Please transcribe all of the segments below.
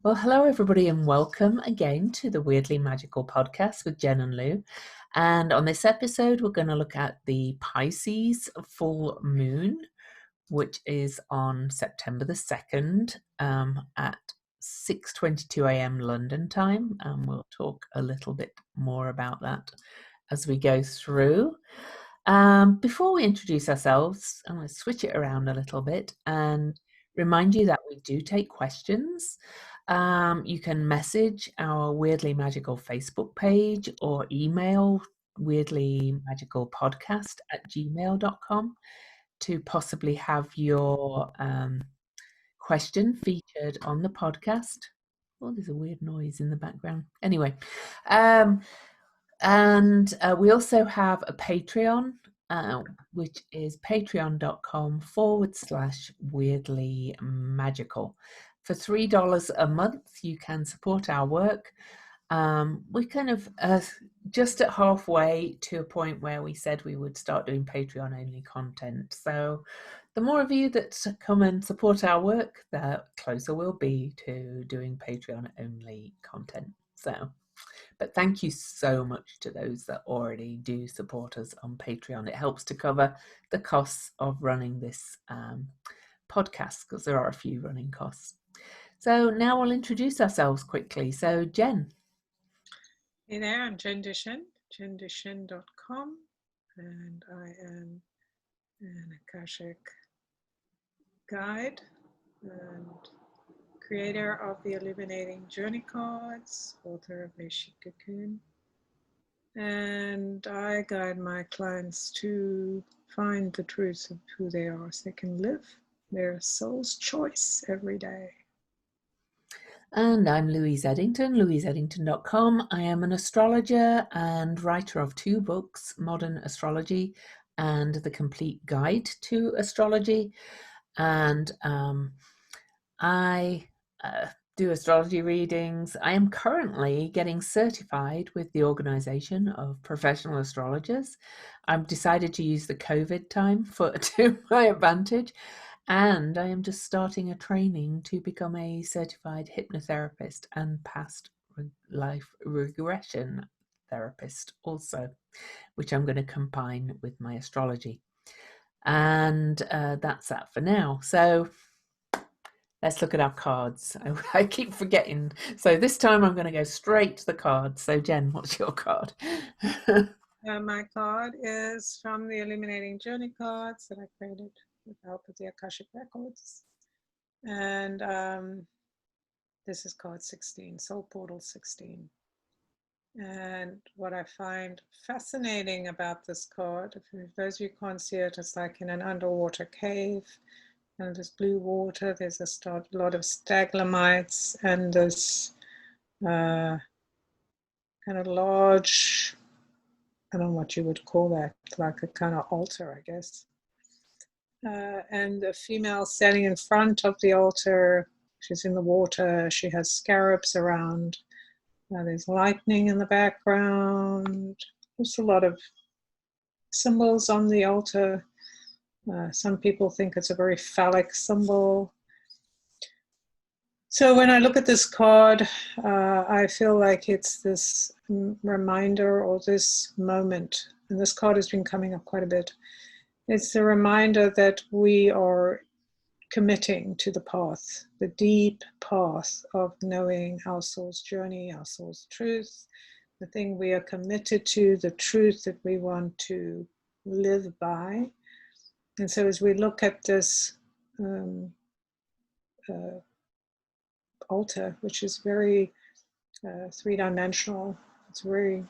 Well, hello, everybody, and welcome again to the Weirdly Magical podcast with Jen and Lou. And on this episode, we're going to look at the Pisces full moon, which is on September the 2nd at 6:22 a.m. London time. And we'll talk a little bit more about that as we go through. Before we introduce ourselves, I'm going to switch it around a little bit and remind you that we do take questions. You can message our Weirdly Magical Facebook page or email weirdlymagicalpodcast@gmail.com to possibly have your question featured on the podcast. Oh, there's a weird noise in the background. Anyway, we also have a Patreon, which is patreon.com/weirdly magical. For $3 a month, you can support our work. We're kind of just at halfway to a point where we said we would start doing Patreon only content. So the more of you that come and support our work, the closer we'll be to doing Patreon only content. But thank you so much to those that already do support us on Patreon. It helps to cover the costs of running this podcast, because there are a few running costs. So now we'll introduce ourselves quickly. So Jen. Hey there, I'm Jen Dushin, jendushin.com, and I am an Akashic guide and creator of the Illuminating Journey cards, author of Veshik Cocoon, and I guide my clients to find the truth of who they are so they can live their soul's choice every day. And I'm Louise Eddington, louiseeddington.com. I am an astrologer and writer of 2 books, Modern Astrology and The Complete Guide to Astrology. And I do astrology readings. I am currently getting certified with the Organization of Professional Astrologers. I've decided to use the COVID time to my advantage. And I am just starting a training to become a certified hypnotherapist and past life regression therapist also, which I'm going to combine with my astrology. And that's that for now. So let's look at our cards. I keep forgetting. So this time I'm going to go straight to the cards. So Jen, what's your card? My card is from the Illuminating Journey cards that I created with the help of the Akashic Records. And this is card 16, Soul Portal 16. And what I find fascinating about this card, if those of you can't see it, it's like in an underwater cave, and there's blue water, there's a lot of stalagmites, and this kind of large, I don't know what you would call that, like a kind of altar, I guess. And a female standing in front of the altar. She's in the water. She has scarabs around. There's lightning in the background. There's a lot of symbols on the altar. Some people think it's a very phallic symbol. So when I look at this card, I feel like it's this reminder, or this moment, and this card has been coming up quite a bit. It's a reminder that we are committing to the path, the deep path of knowing our soul's journey, our soul's truth, the thing we are committed to, the truth that we want to live by. And so as we look at this altar, which is very three-dimensional, it's very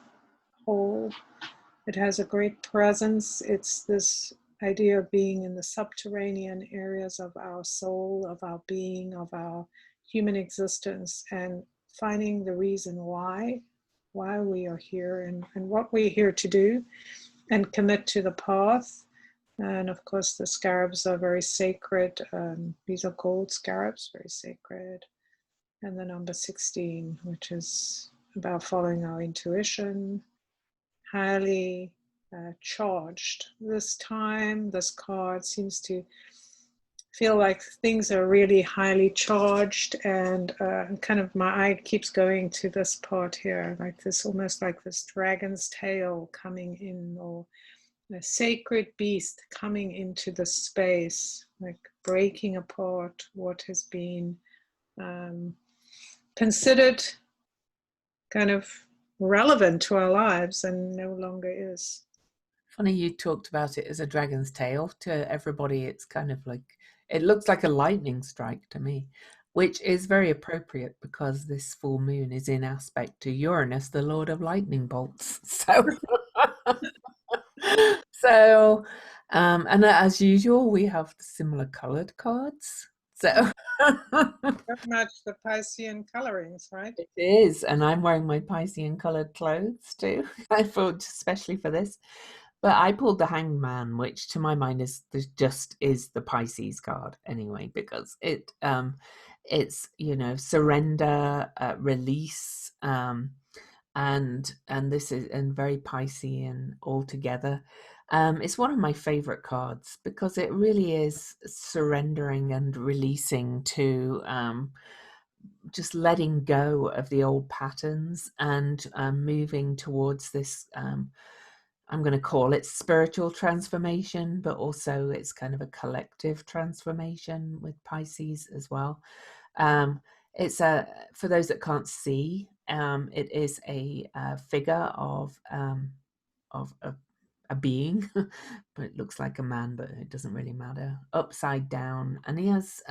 whole, it has a great presence. It's this idea of being in the subterranean areas of our soul, of our being, of our human existence, and finding the reason why we are here and what we're here to do, and commit to the path. And of course, the scarabs are very sacred. These are gold scarabs, very sacred. And the number 16, which is about following our intuition, highly charged. This time, this card seems to feel like things are really highly charged, and kind of my eye keeps going to this part here, like this, almost like this dragon's tail coming in, or a sacred beast coming into the space, like breaking apart what has been considered kind of relevant to our lives and no longer is. Funny you talked about it as a dragon's tail. To everybody, it's kind of like, it looks like a lightning strike to me, which is very appropriate because this full moon is in aspect to Uranus, the lord of lightning bolts. So, and as usual, we have similar colored cards. So Very much the Piscean colorings, right? it is, and I'm wearing my Piscean colored clothes too. I thought especially for this. But I pulled the Hanged Man, which to my mind just is the Pisces card anyway, because it's surrender, release, and this is and very Piscean altogether. It's one of my favorite cards because it really is surrendering and releasing to just letting go of the old patterns and moving towards this. I'm going to call it spiritual transformation, but also it's kind of a collective transformation with Pisces as well. It's for those that can't see, it is a figure of a being, but it looks like a man, but it doesn't really matter. Upside down, and he has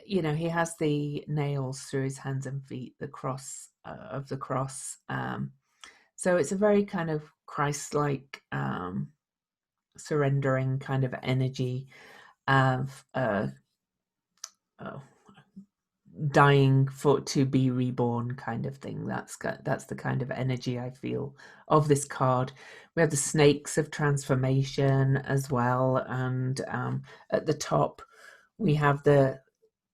he has the nails through his hands and feet, the cross of the cross. So it's a very kind of Christ-like surrendering kind of energy of oh, dying for to be reborn kind of thing. That's the kind of energy I feel of this card. We have the snakes of transformation as well, and at the top we have the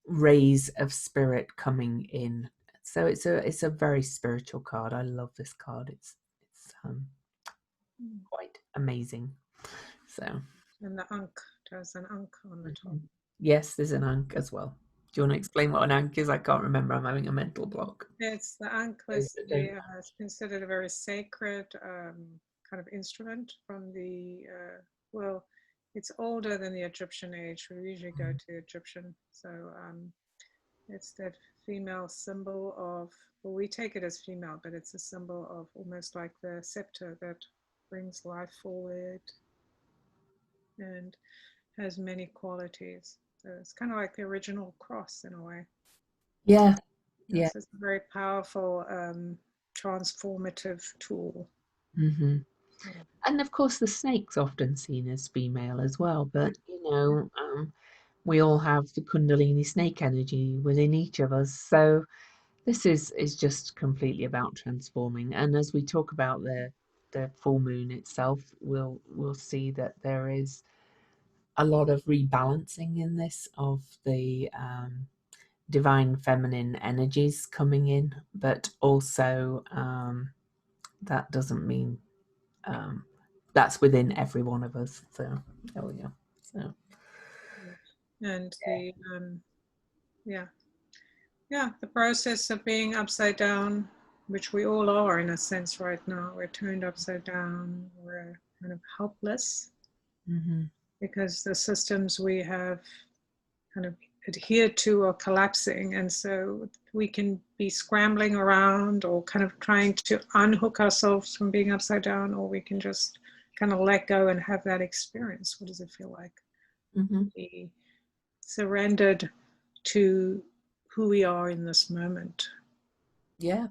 rays of spirit coming in. So it's a very spiritual card. I love this card. It's quite amazing. So And the Ankh, there's an Ankh on the top. yes, there's an Ankh as well. Do you want to explain what an Ankh is? I can't remember. I'm having a mental block. It's the Ankh is it's considered a very sacred kind of instrument from the well, it's older than the Egyptian age. We usually go to Egyptian, so it's that female symbol of. Well, we take it as female, but it's a symbol of almost like the scepter that brings life forward and has many qualities. So it's kind of like the original cross in a way. Yeah, yeah. Yes, it's a very powerful transformative tool. Mm-hmm. And of course, the snake's often seen as female as well, but we all have the Kundalini snake energy within each of us. So this is just completely about transforming. And as we talk about the full moon itself, we'll see that there is a lot of rebalancing in this of the divine feminine energies coming in, but also that doesn't mean that's within every one of us. So there we go. So and the the process of being upside down, which we all are in a sense right now. We're turned upside down. We're kind of helpless because the systems we have kind of adhered to are collapsing, and so we can be scrambling around or kind of trying to unhook ourselves from being upside down, or we can just kind of let go and have that experience. What does it feel like? Be surrendered to who we are in this moment. Yeah.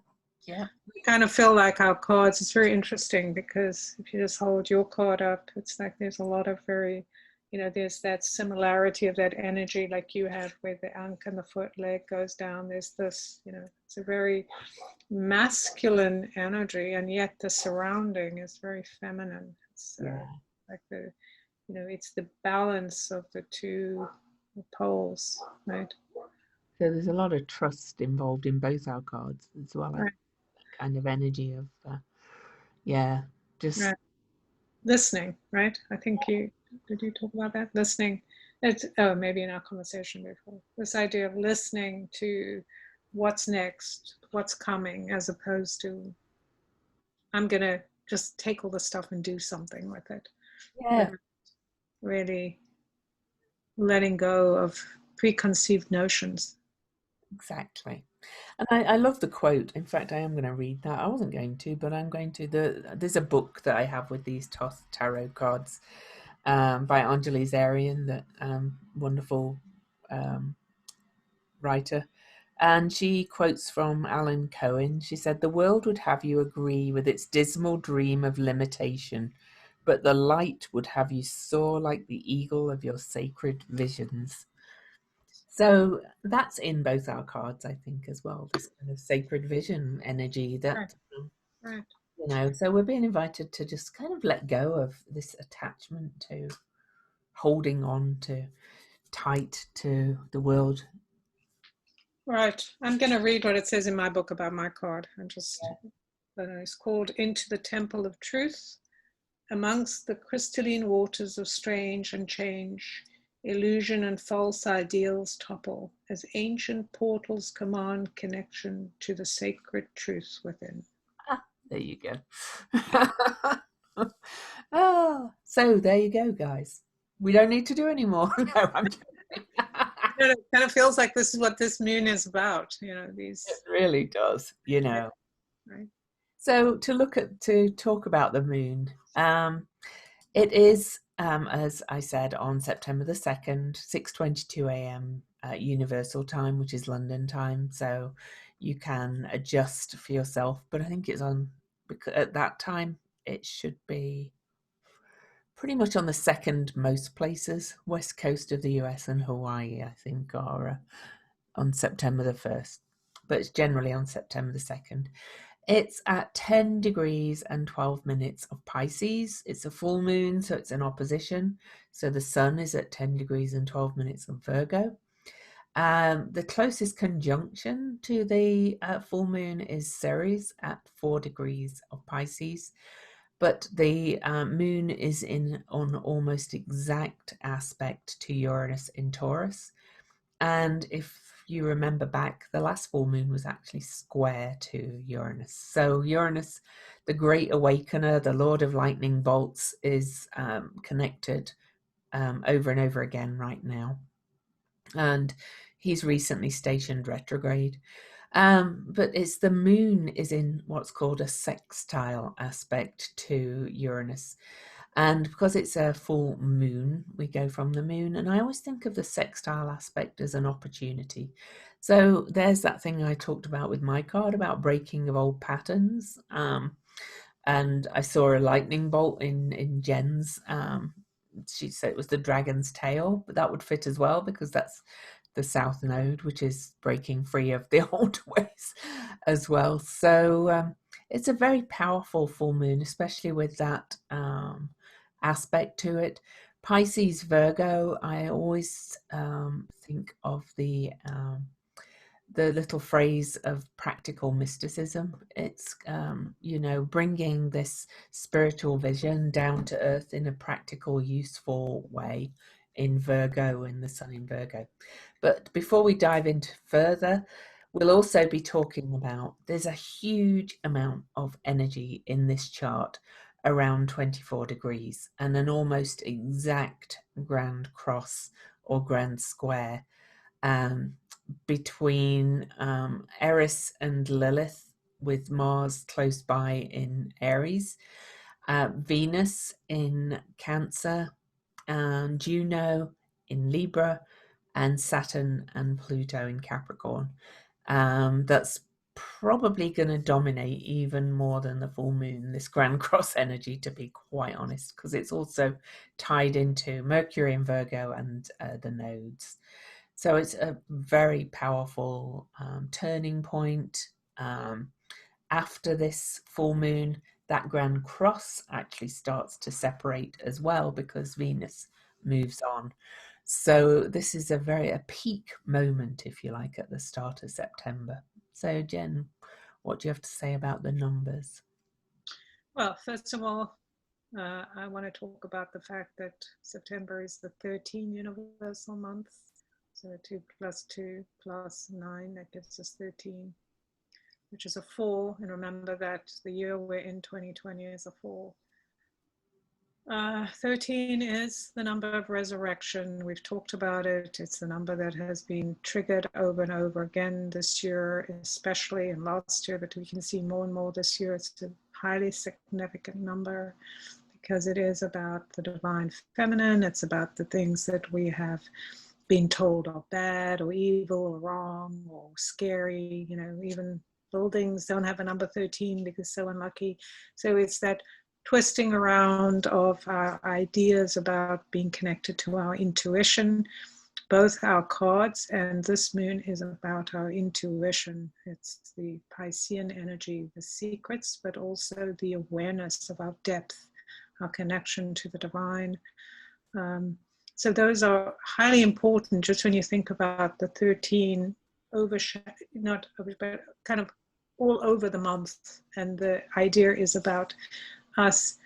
We kind of feel like our cards. It's very interesting because if you just hold your card up, it's like there's a lot of very, there's that similarity of that energy like you have where the ankh and the foot leg goes down. There's this, it's a very masculine energy, and yet the surrounding is very feminine. It's like it's the balance of the two poles, right? So there's a lot of trust involved in both our cards as well. Right. Kind of energy of just Right. Listening, right? I think did you talk about that? Listening It's, oh, maybe in our conversation before, this idea of listening to what's next, what's coming, as opposed to I'm going to just take all the stuff and do something with it, Yeah, but really letting go of preconceived notions. exactly. And I love the quote. In fact, I am going to read that. I wasn't going to, but I'm going to. There's a book that I have with these tarot cards by Anjali Zarian, that wonderful um, writer. And she quotes from Alan Cohen. She said, "The world would have you agree with its dismal dream of limitation, but the light would have you soar like the eagle of your sacred visions." So that's in both our cards, I think, as well. This kind of sacred vision energy Right, that, right, so we're being invited to just kind of let go of this attachment to holding on to tight to the world. right. I'm going to read what it says in my book about my card. It's called Into the Temple of Truth. Amongst the crystalline waters of strange and change, illusion and false ideals topple as ancient portals command connection to the sacred truth within. Ah, there you go. Oh, so there you go, guys. We don't need to do any more. No, I'm joking. It kind of feels like this is what this moon is about, It these, really does, right? So to talk about the moon, it is, as I said, on September the 2nd, 6:22 a.m. Universal Time, which is London time. So you can adjust for yourself, but I think it's on, because at that time it should be pretty much on the second most places. West coast of the US and Hawaii, I think, are on September the 1st, but it's generally on September the 2nd. It's at 10 degrees and 12 minutes of Pisces. It's a full moon, so it's in opposition. So the sun is at 10 degrees and 12 minutes of Virgo. The closest conjunction to the full moon is Ceres at 4 degrees of Pisces. But the moon is in on almost exact aspect to Uranus in Taurus. And if you remember back, the last full moon was actually square to Uranus. So Uranus, the great awakener, the lord of lightning bolts, is connected over and over again right now. And he's recently stationed retrograde. But it's the moon is in what's called a sextile aspect to Uranus. And because it's a full moon, we go from the moon. And I always think of the sextile aspect as an opportunity. So there's that thing I talked about with my card about breaking of old patterns. And I saw a lightning bolt in Jen's. She said it was the dragon's tail, but that would fit as well because that's the south node, which is breaking free of the old ways as well. So it's a very powerful full moon, especially with that aspect to it. Pisces, Virgo, I always think of the little phrase of practical mysticism. It's, bringing this spiritual vision down to earth in a practical, useful way in Virgo, in the sun in Virgo. But before we dive into further, we'll also be talking about there's a huge amount of energy in this chart around 24 degrees and an almost exact grand cross or grand square um, between Eris and Lilith, with Mars close by in Aries, Venus in Cancer, and Juno in Libra, and Saturn and Pluto in Capricorn. That's probably going to dominate even more than the full moon, this grand cross energy, to be quite honest, because it's also tied into Mercury in Virgo and the nodes. So it's a very powerful turning point. After this full moon, that grand cross actually starts to separate as well because Venus moves on. So this is a peak moment, if you like, at the start of September. So Jen, what do you have to say about the numbers? Well, first of all, I want to talk about the fact that September is the 13 universal month. So 2 plus 2 plus 9, that gives us 13, which is a 4. And remember that the year we're in, 2020, is a 4. 13 is the number of resurrection. We've talked about it. It's the number that has been triggered over and over again this year, especially, and last year, but we can see more and more this year. It's a highly significant number because it is about the divine feminine. It's about the things that we have been told are bad or evil or wrong or scary. You know, even buildings don't have a number 13 because so unlucky. So it's that twisting around of our ideas about being connected to our intuition. Both our cards and this moon is about our intuition. It's the Piscean energy, the secrets, but also the awareness of our depth, our connection to the divine. So those are highly important just when you think about the 13 not over, but kind of all over the month. And the idea is about us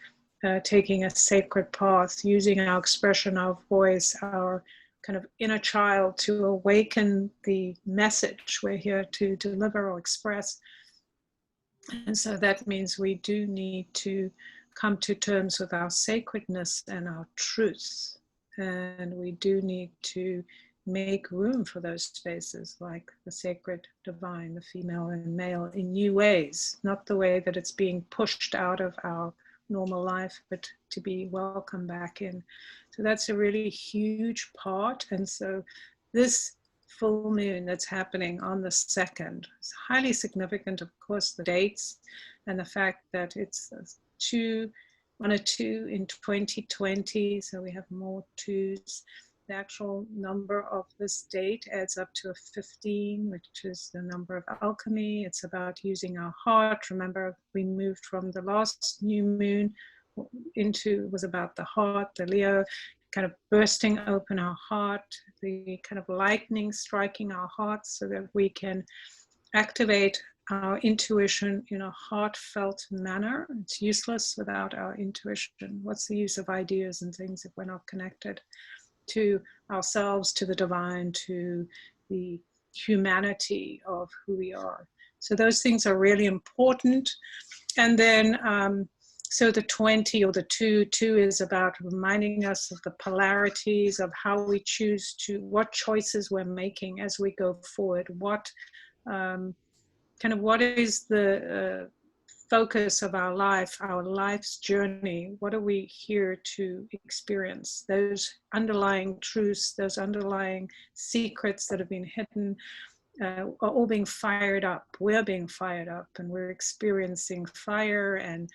taking a sacred path, using our expression, our voice, our kind of inner child to awaken the message we're here to deliver or express. And so that means we do need to come to terms with our sacredness and our truth. And we do need to make room for those spaces like the sacred divine, the female and male, in new ways, not the way that it's being pushed out of our normal life, but to be welcomed back in. So that's a really huge part. And so this full moon that's happening on the 2nd is highly significant, of course, the dates and the fact that it's one or two in 2020, so we have more twos. The actual number of this date adds up to a 15, which is the number of alchemy. It's about using our heart. Remember, we moved from the last new moon was about the heart, the Leo, kind of bursting open our heart, the kind of lightning striking our hearts so that we can activate our intuition in a heartfelt manner. It's useless without our intuition. What's the use of ideas and things if we're not connected to ourselves, to the divine, to the humanity of who we are? So those things are really important. And then so the 20 or the 2 is about reminding us of the polarities of how we choose what choices we're making as we go forward. What is the focus of our life, our life's journey? What are we here to experience? Those underlying truths, those underlying secrets that have been hidden, are all being fired up. We're being fired up and we're experiencing fire and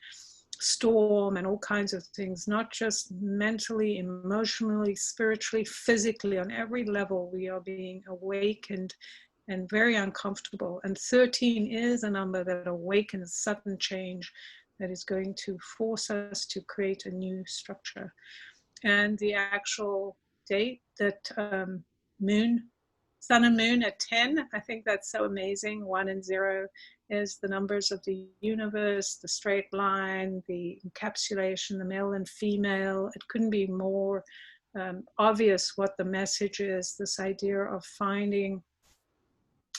storm and all kinds of things, not just mentally, emotionally, spiritually, physically. On every level, we are being awakened and very uncomfortable. And 13 is a number that awakens sudden change that is going to force us to create a new structure. And the actual date that sun and moon at 10, I think that's so amazing. 1 and 0 is the numbers of the universe, the straight line, the encapsulation, the male and female. It couldn't be more obvious what the message is, this idea of finding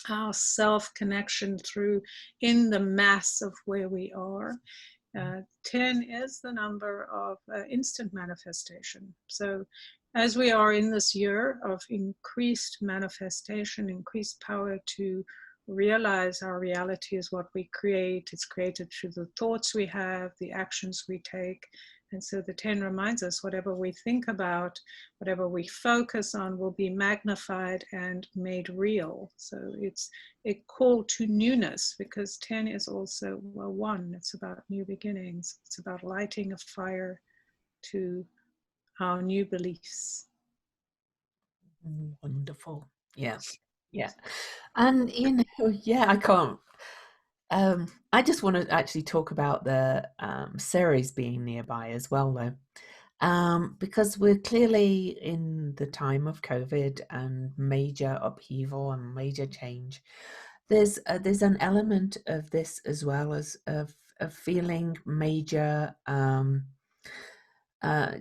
our self-connection through in the mass of where we are. 10 is the number of instant manifestation. So as we are in this year of increased manifestation, increased power to realize our reality is what we create. It's created through the thoughts we have, the actions we take. And so the 10 reminds us whatever we think about, whatever we focus on will be magnified and made real. So it's a call to newness because 10 is also 1. It's about new beginnings. It's about lighting a fire to our new beliefs. Wonderful. Yeah. Yeah. And, yeah, I can't. I just want to actually talk about the Ceres being nearby as well, though, because we're clearly in the time of COVID and major upheaval and major change. There's an element of this as well as of feeling major uh,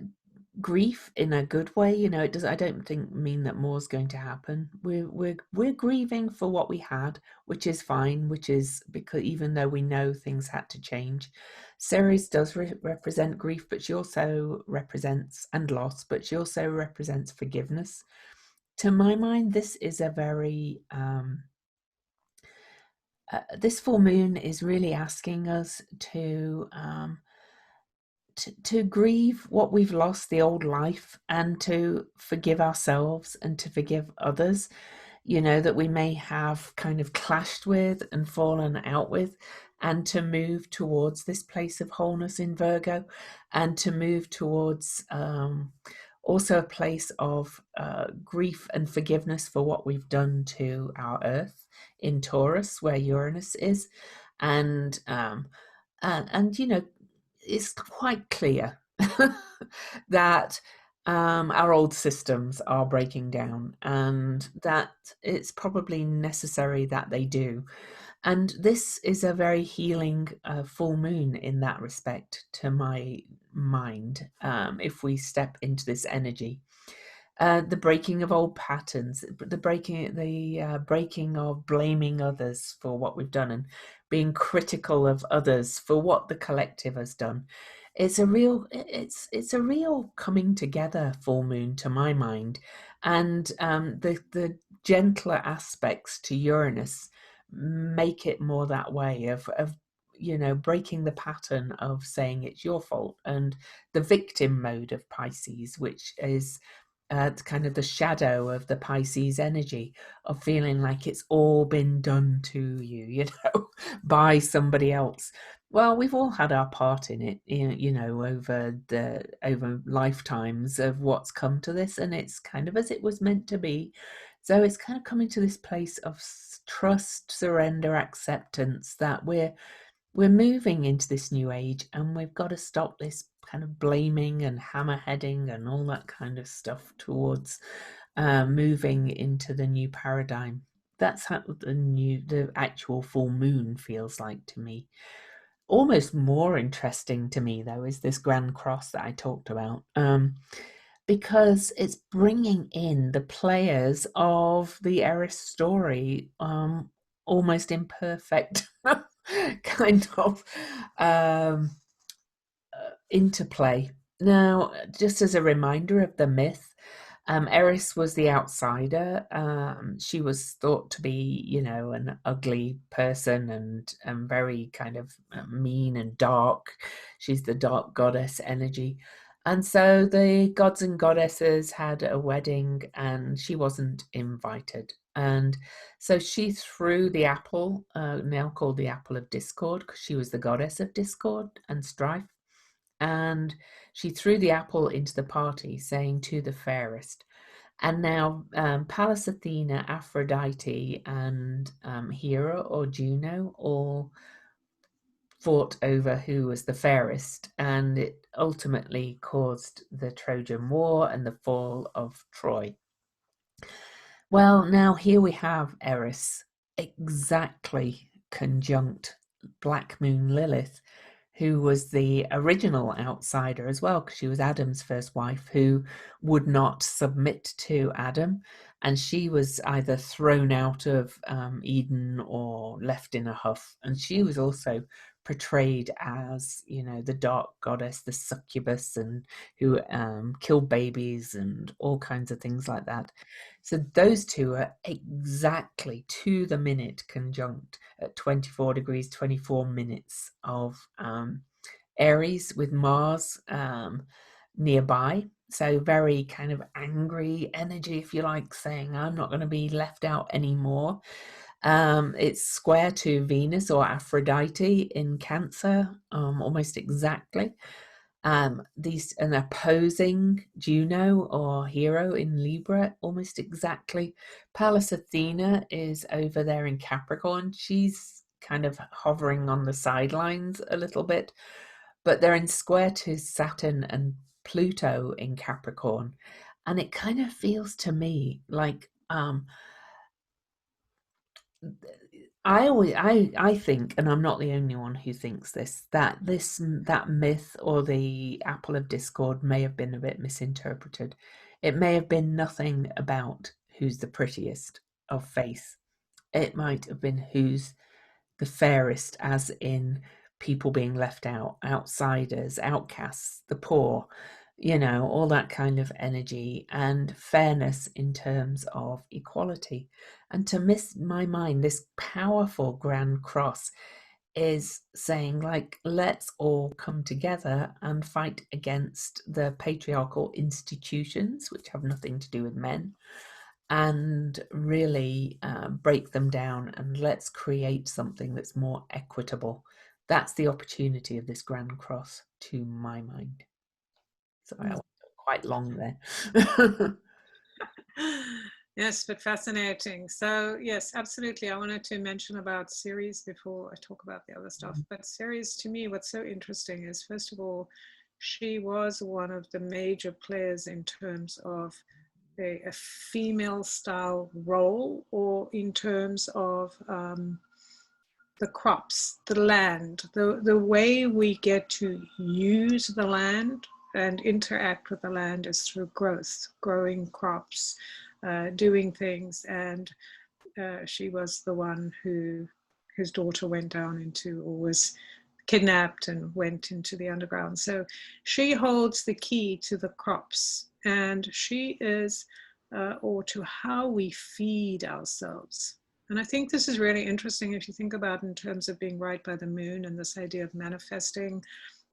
grief in a good way. You know, it does. I don't think mean that more's going to happen. We're grieving for what we had, which is fine. Which is because even though we know things had to change, Ceres does represent grief, but she also represents and loss, but she also represents forgiveness. To my mind, this is a very this full moon is really asking us to grieve what we've lost, the old life, and to forgive ourselves and to forgive others, you know, that we may have kind of clashed with and fallen out with, and to move towards this place of wholeness in Virgo, and to move towards also a place of grief and forgiveness for what we've done to our earth in Taurus, where Uranus is. And you know, it's quite clear that our old systems are breaking down, and that it's probably necessary that they do. And this is a very healing full moon in that respect, to my mind, if we step into this energy. The breaking of old patterns, the breaking of blaming others for what we've done, and being critical of others for what the collective has done. It's a real coming together full moon, to my mind, and the gentler aspects to Uranus make it more that way of breaking the pattern of saying it's your fault, and the victim mode of Pisces, which is kind of the shadow of the Pisces energy of feeling like it's all been done to you, by somebody else. Well, we've all had our part in it, over lifetimes of what's come to this, and it's kind of as it was meant to be. So it's kind of coming to this place of trust, surrender, acceptance that we're moving into this new age, and we've got to stop this kind of blaming and hammerheading and all that kind of stuff towards moving into the new paradigm. That's how the actual full moon feels like to me. Almost more interesting to me, though, is this Grand Cross that I talked about, because it's bringing in the players of the Eris story, almost imperfect kind of um, interplay. Now, just as a reminder of the myth, Eris was the outsider. She was thought to be, an ugly person, and very kind of mean and dark. She's the dark goddess energy. And so the gods and goddesses had a wedding, and she wasn't invited. And so she threw the apple, now called the apple of discord, because she was the goddess of discord and strife. And she threw the apple into the party, saying, "To the fairest." And now Pallas Athena, Aphrodite, and Hera or Juno all fought over who was the fairest, and it ultimately caused the Trojan War and the fall of Troy. Well, now here we have Eris exactly conjunct Black Moon Lilith, who was the original outsider as well, because she was Adam's first wife, who would not submit to Adam. And she was either thrown out of Eden or left in a huff. And she was also portrayed as, the dark goddess, the succubus, and who killed babies and all kinds of things like that. So those two are exactly to the minute conjunct at 24 degrees, 24 minutes of Aries with Mars nearby. So very kind of angry energy, if you like, saying, I'm not going to be left out anymore. It's square to Venus or Aphrodite in Cancer, almost exactly. These an opposing Juno or Hero in Libra, almost exactly. Pallas Athena is over there in Capricorn. She's kind of hovering on the sidelines a little bit, but they're in square to Saturn and Pluto in Capricorn. And it kind of feels to me like I think, and I'm not the only one who thinks this, that that myth or the apple of discord may have been a bit misinterpreted. It may have been nothing about who's the prettiest of face. It might have been who's the fairest, as in people being left out, outsiders, outcasts, the poor, all that kind of energy, and fairness in terms of equality. And to miss my mind, this powerful Grand Cross is saying, like, let's all come together and fight against the patriarchal institutions, which have nothing to do with men, and really break them down, and let's create something that's more equitable. That's the opportunity of this Grand Cross, to my mind. Sorry, I went quite long there. Yes, but fascinating. So yes, absolutely. I wanted to mention about Ceres before I talk about the other stuff. But Ceres, to me, what's so interesting is, first of all, she was one of the major players in terms of a female style role, or in terms of the crops, the land, the way we get to use the land and interact with the land is through growth, growing crops, doing things. And she was the one whose daughter went down into, or was kidnapped and went into the underground. So she holds the key to the crops, and she is, or to how we feed ourselves. And I think this is really interesting if you think about in terms of being right by the moon, and this idea of manifesting,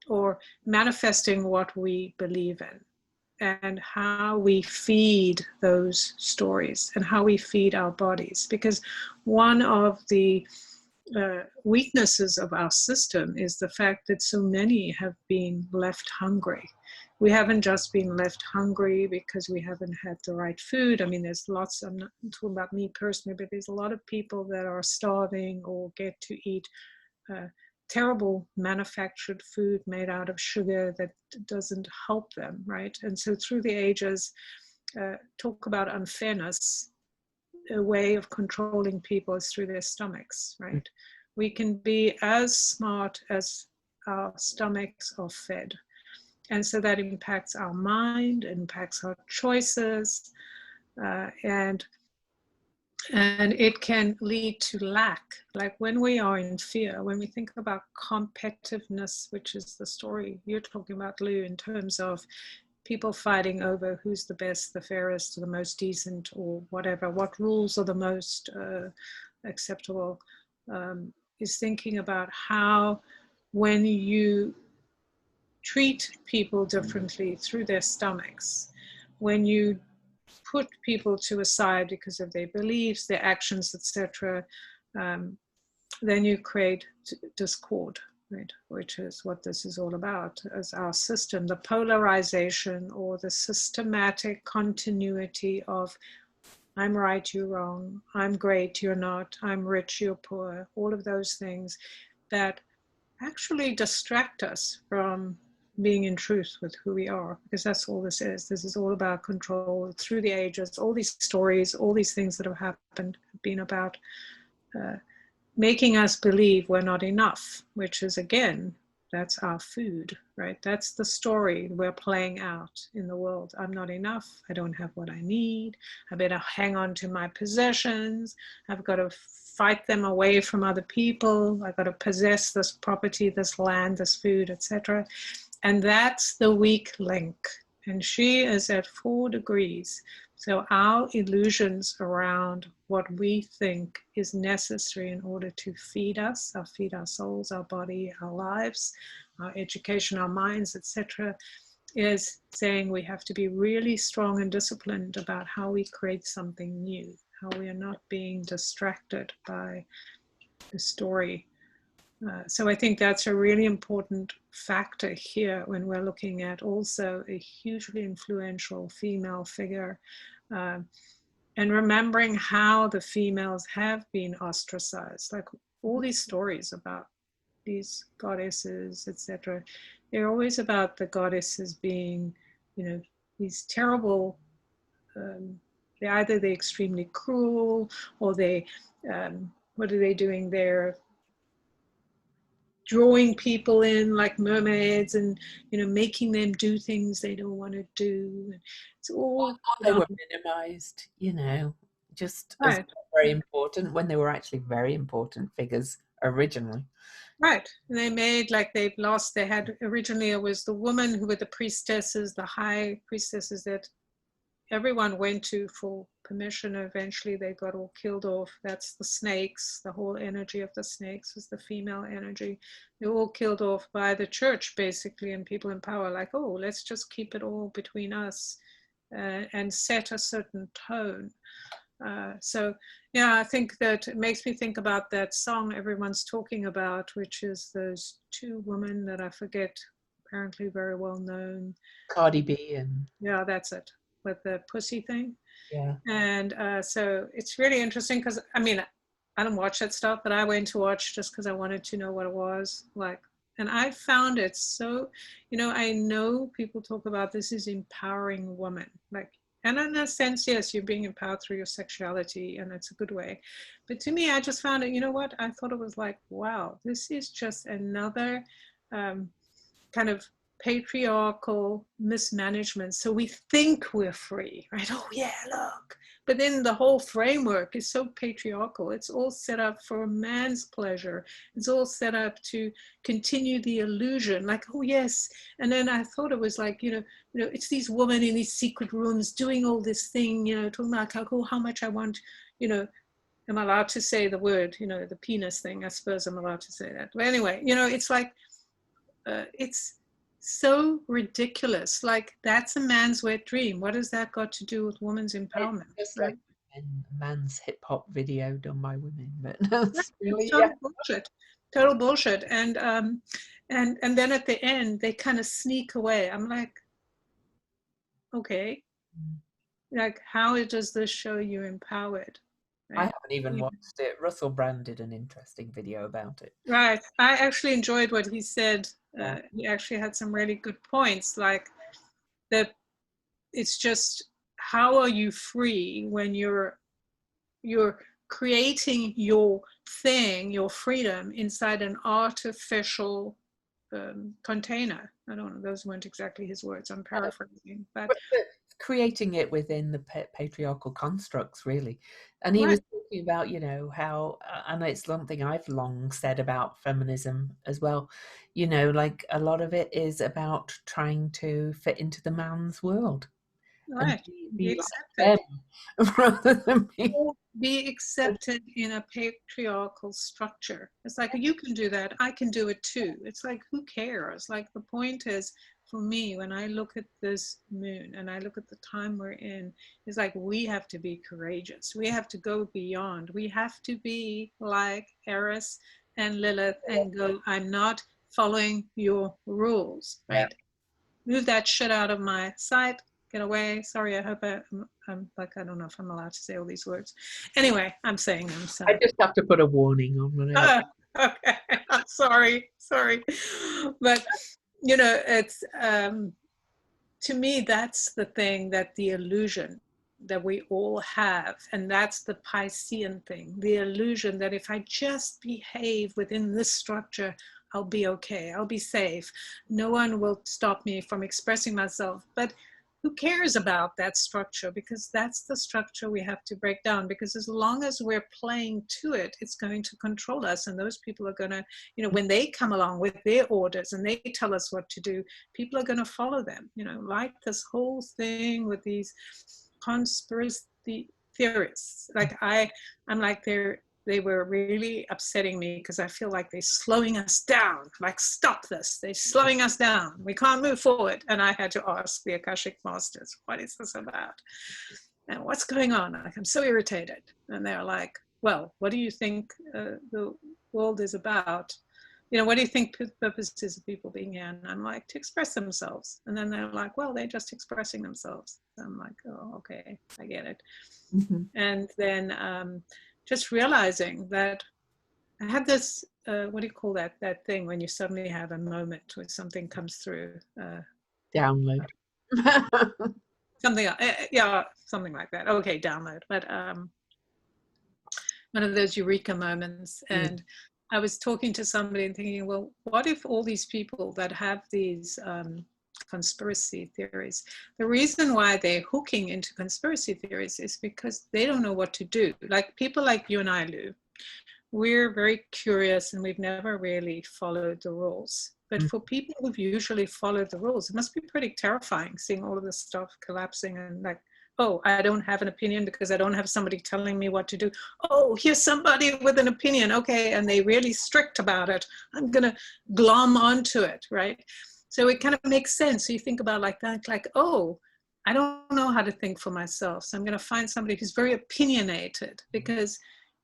or manifesting what we believe in, and how we feed those stories and how we feed our bodies. Because one of the weaknesses of our system is the fact that so many have been left hungry. We haven't just been left hungry because we haven't had the right food. I mean, there's lots, I'm not talking about me personally, but there's a lot of people that are starving or get to eat terrible manufactured food made out of sugar that doesn't help them, right? And so through the ages, talk about unfairness. A way of controlling people is through their stomachs, right? We can be as smart as our stomachs are fed. And so that impacts our mind, impacts our choices, and it can lead to lack. Like when we are in fear, when we think about competitiveness, which is the story you're talking about, Lou, in terms of people fighting over who's the best, the fairest, the most decent, or whatever, what rules are the most acceptable, is thinking about how, when you treat people differently through their stomachs, when you put people to a side because of their beliefs, their actions, etc., then you create discord, right? Which is what this is all about, as our system, the polarization or the systematic continuity of I'm right, you're wrong, I'm great, you're not, I'm rich, you're poor, all of those things that actually distract us from being in truth with who we are, because that's all this is. This is all about control through the ages. All these stories, all these things that have happened have been about making us believe we're not enough, which is, again, that's our food, right? That's the story we're playing out in the world. I'm not enough. I don't have what I need. I better hang on to my possessions. I've got to fight them away from other people. I've got to possess this property, this land, this food, etc. And that's the weak link. And she is at 4 degrees. So our illusions around what we think is necessary in order to feed us, feed our souls, our body, our lives, our education, our minds, etc., is saying we have to be really strong and disciplined about how we create something new, how we are not being distracted by the story. So I think that's a really important factor here when we're looking at also a hugely influential female figure, and remembering how the females have been ostracized. Like all these stories about these goddesses, etc., they're always about the goddesses being, these terrible, they're either they're extremely cruel, or they what are they doing there? Drawing people in like mermaids, and making them do things they don't want to do. It's all Or they were minimized, just as right. very important when they were actually very important figures originally. Right. And they made like they've lost. They had originally, it was the woman who were the priestesses, the high priestesses that everyone went to for permission. Eventually they got all killed off. That's the snakes. The whole energy of the snakes was the female energy. They were all killed off by the church, basically, and people in power like, oh, let's just keep it all between us, and set a certain tone. So yeah, I think that it makes me think about that song everyone's talking about, which is those two women that I forget, apparently very well known. Cardi B and Yeah, that's it, with the pussy thing. yeah. And so it's really interesting because, I mean, I don't watch that stuff, but I went to watch just because I wanted to know what it was like. And I found it so, I know people talk about this is empowering women. Like, and in a sense, yes, you're being empowered through your sexuality, and it's a good way. But to me, I just found it, you know what? I thought it was like, wow, this is just another kind of patriarchal mismanagement. So we think we're free, right? Oh, yeah, look. But then the whole framework is so patriarchal. It's all set up for a man's pleasure. It's all set up to continue the illusion, like, oh, yes. And then I thought it was like, it's these women in these secret rooms doing all this thing, talking about how much I want, am I allowed to say the word, the penis thing? I suppose I'm allowed to say that. But anyway, it's like, it's so ridiculous. Like, that's a man's wet dream. What has that got to do with women's empowerment? It's just right? like a man's hip hop video done by women, but that's It's really total bullshit. Total bullshit. And then at the end they kind of sneak away. I'm like, okay, like, how does this show you empowered? I Right. haven't even watched it. Russell Brand did an interesting video about it. Right. I actually enjoyed what he said. Yeah. He actually had some really good points, like that it's just, how are you free when you're creating your thing, your freedom, inside an artificial container? I don't know, those weren't exactly his words, I'm paraphrasing, but But creating it within the patriarchal constructs, really. And he right. was talking about, how, and it's something I've long said about feminism as well, like a lot of it is about trying to fit into the man's world and Right. Be be accepted. like them rather than be. Be accepted in a patriarchal structure. It's like, you can do that, I can do it too. It's like, who cares? Like, the point is, for me, when I look at this moon and I look at the time we're in, it's like, we have to be courageous. We have to go beyond. We have to be like Eris and Lilith and go, I'm not following your rules, Yeah. right? Move that shit out of my sight. Get away. Sorry, I hope I'm like, I don't know if I'm allowed to say all these words. Anyway, I'm saying them. So. I just have to put a warning on when I. Okay. I'm sorry. But, it's, to me, that's the thing, that the illusion that we all have, and that's the Piscean thing, the illusion that if I just behave within this structure, I'll be okay, I'll be safe, no one will stop me from expressing myself. But who cares about that structure? Because that's the structure we have to break down, because as long as we're playing to it, it's going to control us. And those people are going to, when they come along with their orders and they tell us what to do, people are going to follow them. Like this whole thing with these conspiracy theorists. Like, I'm like, they were really upsetting me, because I feel like they're slowing us down. Like, stop this. They're slowing us down. We can't move forward. And I had to ask the Akashic Masters, what is this about? And what's going on? Like, I'm so irritated. And they're like, well, what do you think the world is about? What do you think the purpose is of people being here? And I'm like, to express themselves. And then they're like, well, they're just expressing themselves. So I'm like, oh, okay, I get it. Mm-hmm. And then just realizing that I had this, what do you call that thing when you suddenly have a moment where something comes through? Download. Something, yeah, something like that. Okay, download. But one of those eureka moments. Yeah. And I was talking to somebody and thinking, well, what if all these people that have these conspiracy theories, the reason why they're hooking into conspiracy theories is because they don't know what to do. Like people like you and I, Lou, we're very curious and we've never really followed the rules. But Mm. for people who've usually followed the rules, it must be pretty terrifying seeing all of this stuff collapsing and like, oh, I don't have an opinion because I don't have somebody telling me what to do. Oh, here's somebody with an opinion. Okay. And they're really strict about it. I'm going to glom onto it. Right. So it kind of makes sense. So you think about like that, like, oh, I don't know how to think for myself. So I'm going to find somebody who's very opinionated, because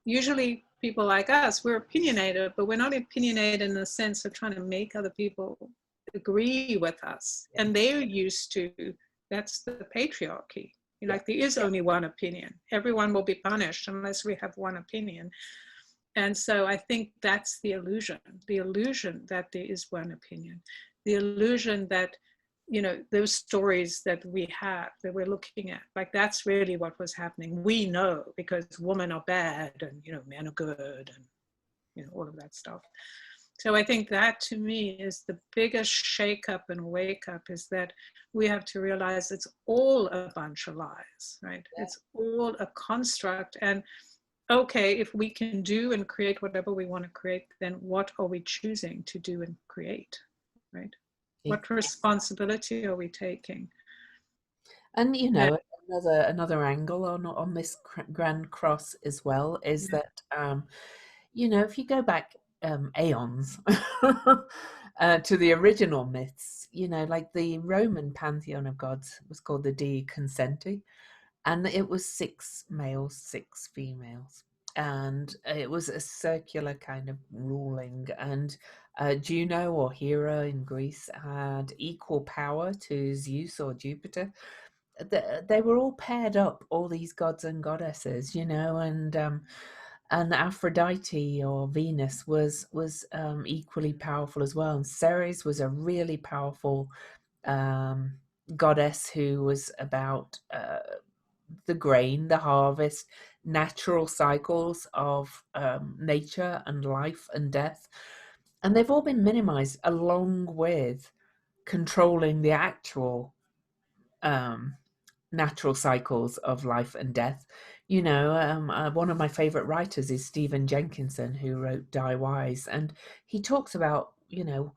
usually people like us, we're opinionated, but we're not opinionated in the sense of trying to make other people agree with us. And they're used to, that's the patriarchy. Yeah. Like there is only one opinion. Everyone will be punished unless we have one opinion. And so I think that's the illusion that there is one opinion, the illusion that, you know, those stories that we have, that we're looking at, like that's really what was happening. We know because women are bad and, you know, men are good and, you know, all of that stuff. So I think that to me is the biggest shake up and wake up, is that we have to realize it's all a bunch of lies, right? Yeah. It's all a construct. And okay, if we can do and create whatever we want to create, then what are we choosing to do and create, right? Yeah. What responsibility are we taking? And you And, know, another angle on this Grand Cross as well is yeah. that you know, if you go back aeons to the original myths, you know, like the Roman pantheon of gods was called the Dei Consenti, and it was 6 males, 6 females, and it was a circular kind of ruling. And Juno or Hera in Greece had equal power to Zeus or Jupiter. They were all paired up, all these gods and goddesses, you know, and Aphrodite or Venus was equally powerful as well. And Ceres was a really powerful um, goddess who was about the grain, the harvest, natural cycles of nature and life and death. And they've all been minimized along with controlling the actual um, natural cycles of life and death. You know, one of my favorite writers is Stephen Jenkinson, who wrote Die Wise. And he talks about, you know,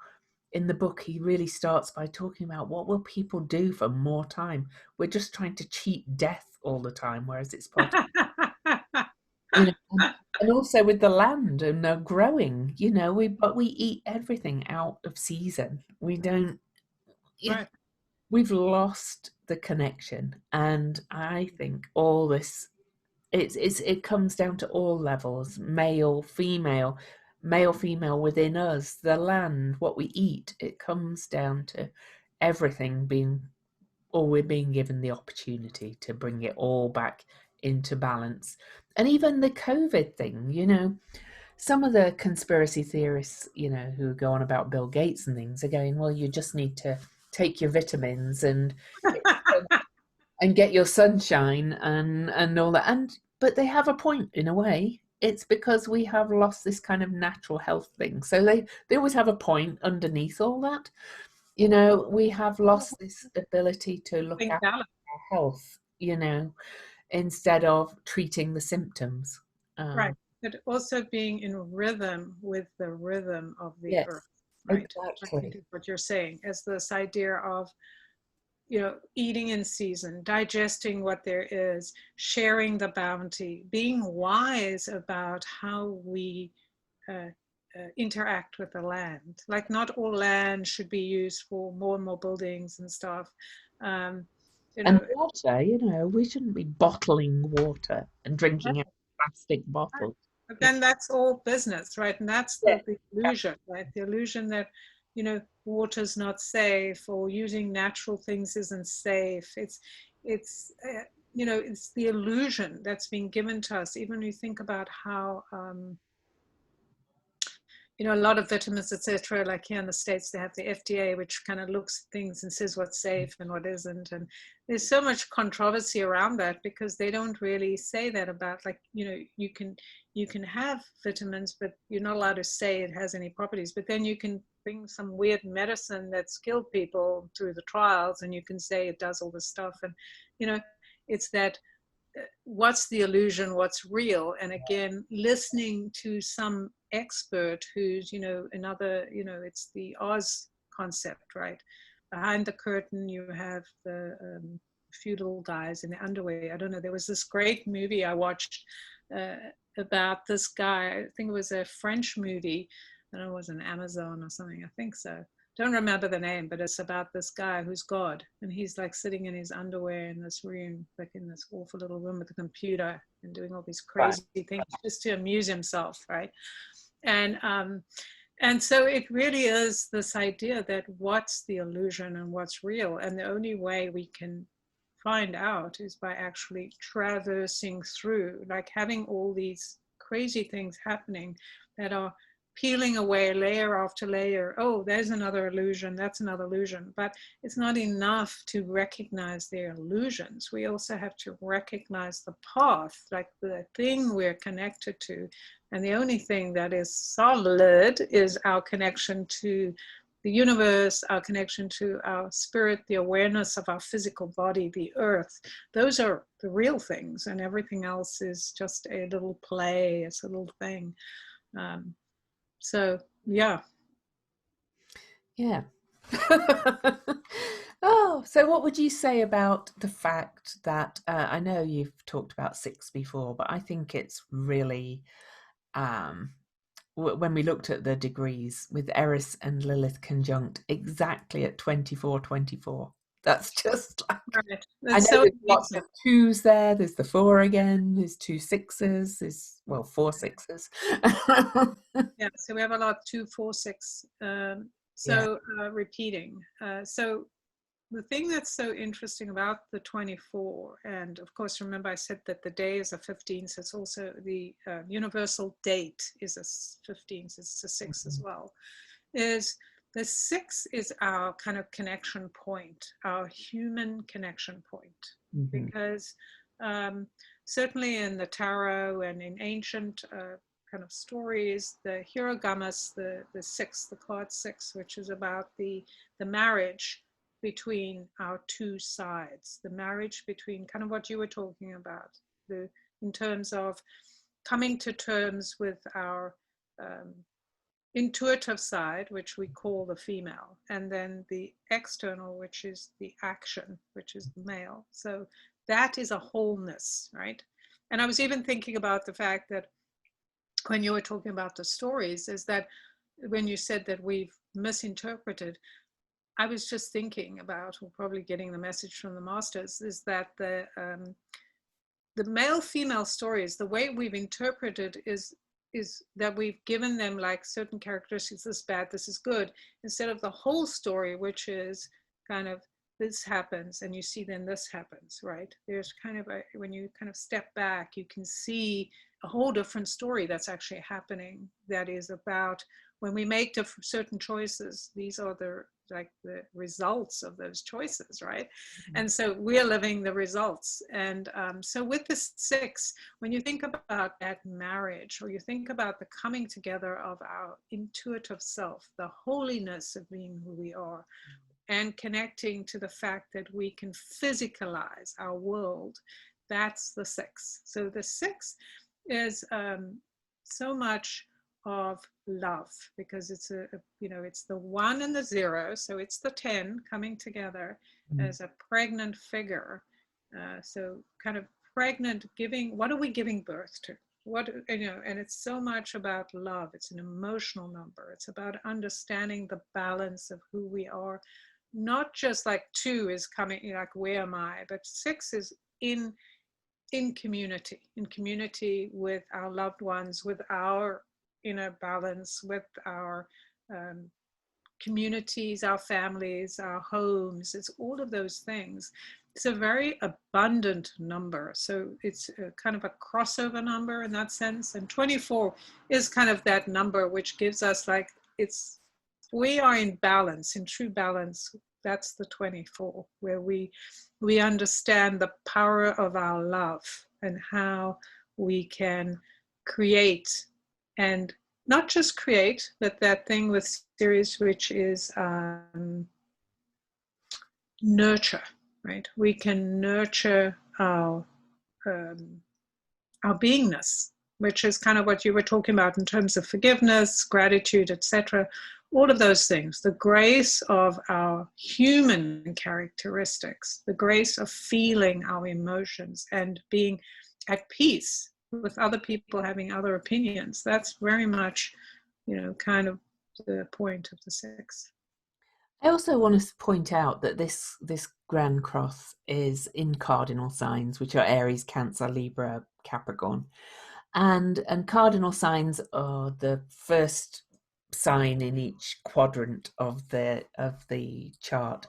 in the book, he really starts by talking about what will people do for more time. We're just trying to cheat death all the time, whereas it's part of, you know, and also with the land and growing, you know, we eat everything out of season. We don't, you know, Right. we've lost the connection. And I think all this, it comes down to all levels, male, female within us, the land, what we eat. It comes down to everything being, or we're being given the opportunity to bring it all back into balance. And even the COVID thing, you know, some of the conspiracy theorists, you know, who go on about Bill Gates and things are going, well, you just need to take your vitamins and get your sunshine and all that. And but they have a point in a way. It's because we have lost this kind of natural health thing. So they always have a point underneath all that. You know, we have lost this ability to look Being after balanced. our health, you know, instead of treating the symptoms. Right. But also being in rhythm with the rhythm of the Yes, earth, right? I think exactly. is what you're saying, as this idea of, you know, eating in season, digesting what there is, sharing the bounty, being wise about how we uh, interact with the land. Like not all land should be used for more and more buildings and stuff. Um, you And know, water, you know, we shouldn't be bottling water and drinking out of plastic right. bottles. But Yeah, then that's all business, right? And that's yeah, the illusion, right? The illusion that, you know, water's not safe or using natural things isn't safe. It's you know, it's the illusion that's being given to us. Even when you think about how, you know, a lot of vitamins, etc. Like here in the States, they have the FDA, which kind of looks at things and says what's safe and what isn't. And there's so much controversy around that because they don't really say that about, like, you know, you can have vitamins, but you're not allowed to say it has any properties. But then you can bring some weird medicine that's killed people through the trials, and you can say it does all this stuff. And, you know, it's that what's the illusion, what's real. And again, listening to some expert who's, you know, another, you know, it's the Oz concept, right? Behind the curtain, you have the feudal guys in the underwear. I don't know, there was this great movie I watched about this guy. I think it was a French movie. I don't know, it was on Amazon or something. I think so. Don't remember the name, but it's about this guy who's God, and he's like sitting in his underwear in this room, like in this awful little room with a computer, and doing all these crazy things just to amuse himself, right? And so it really is this idea that what's the illusion and what's real, and the only way we can find out is by actually traversing through, like having all these crazy things happening that are peeling away layer after layer. Oh, there's another illusion, that's another illusion. But it's not enough to recognize their illusions. We also have to recognize the path, like the thing we're connected to. And the only thing that is solid is our connection to the universe, our connection to our spirit, the awareness of our physical body, the earth. Those are the real things, and everything else is just a little play, it's a little thing. So, yeah. Yeah. Oh, so what would you say about the fact that I know you've talked about 6 before, but I think it's really when we looked at the degrees with Eris and Lilith conjunct exactly at 24, that's just like, Right. I That's know so there's lots amazing. of 2s there. There's the 4 again. There's 2 6s. There's, well, 4 6s. Yeah, so we have a lot, 2, 4, 6. Yeah. Repeating. So the thing that's so interesting about the 24, and of course, remember I said that the day is a 15, so it's also the universal date is a 15, so it's a 6 as well, is the 6 is our kind of connection point, our human connection point. Mm-hmm. Because certainly in the tarot and in ancient kind of stories, the hierogamous, the 6, the card 6, which is about the marriage between our two sides, the marriage between kind of what you were talking about, in terms of coming to terms with our intuitive side, which we call the female, and then the external, which is the action, which is the male. So that is a wholeness, right? And I was even thinking about the fact that when you were talking about the stories, is that when you said that we've misinterpreted, I was just thinking about, or probably getting the message from the masters, is that the male-female stories, the way we've interpreted is that we've given them like certain characteristics, this is bad, this is good, instead of the whole story, which is kind of this happens and you see then this happens, right? There's kind of when you kind of step back, you can see a whole different story that's actually happening, that is about when we make certain choices, these are the results of those choices, right? And so we're living the results. And so with this 6, when you think about that marriage, or you think about the coming together of our intuitive self, the holiness of being who we are, and connecting to the fact that we can physicalize our world, that's the 6. So the 6 is so much of love, because it's it's the 1 and the 0, so it's the 10 coming together as a pregnant figure. So kind of pregnant, giving, what are we giving birth to? What, and it's so much about love. It's an emotional number. It's about understanding the balance of who we are. Not just like 2 is coming, like, where am I? But 6 is in community with our loved ones, with our inner balance, with our communities, our families, our homes. It's all of those things it's a very abundant number. So it's a kind of a crossover number in that sense. And 24 is kind of that number which gives us like, we are in balance, in true balance. That's the 24, where we understand the power of our love and how we can create, and not just create, but that thing with Sirius, which is nurture, right? We can nurture our beingness, which is kind of what you were talking about in terms of forgiveness, gratitude, etc. All of those things, the grace of our human characteristics, the grace of feeling our emotions and being at peace with other people having other opinions. That's very much, kind of the point of the 6. I also want to point out that this Grand Cross is in cardinal signs, which are Aries, Cancer, Libra, Capricorn, and cardinal signs are the first sign in each quadrant of the chart,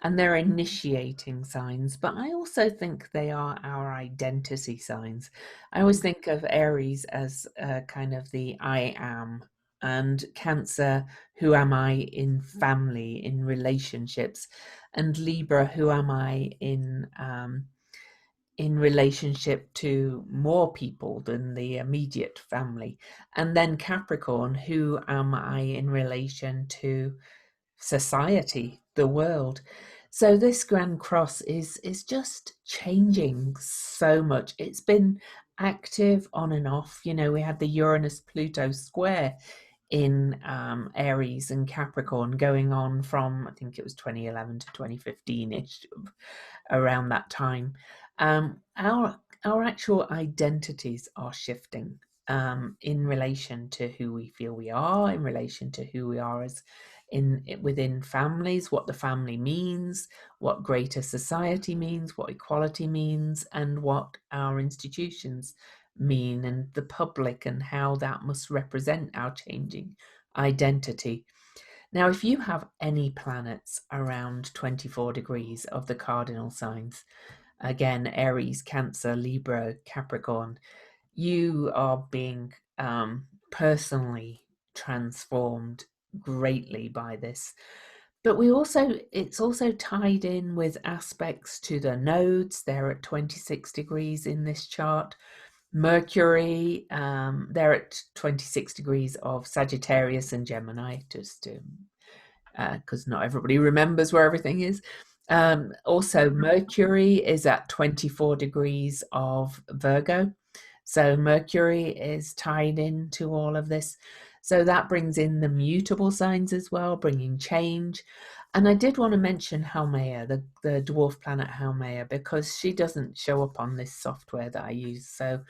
and they're initiating signs. But I also think they are our identity signs. I always think of Aries as kind of the I am, and Cancer, who am I in family, in relationships, and Libra, who am I in relationship to more people than the immediate family, and then Capricorn, who am I in relation to society, the world. So this Grand Cross is just changing so much. It's been active on and off. We had the Uranus Pluto square in Aries and Capricorn going on from, I think it was 2011 to 2015ish, around that time. Our actual identities are shifting in relation to who we feel we are, in relation to who we are as within families, what the family means, what greater society means, what equality means, and what our institutions mean, and the public, and how that must represent our changing identity. Now, if you have any planets around 24 degrees of the cardinal signs, again, Aries, Cancer, Libra, Capricorn, you are being personally transformed greatly by this. But it's also tied in with aspects to the nodes. They're at 26 degrees in this chart. Mercury, they're at 26 degrees of Sagittarius and Gemini, just to because not everybody remembers where everything is. Also, Mercury is at 24 degrees of Virgo. So Mercury is tied into all of this. So that brings in the mutable signs as well, bringing change. And I did want to mention Haumea, the dwarf planet Haumea, because she doesn't show up on this software that I use. So,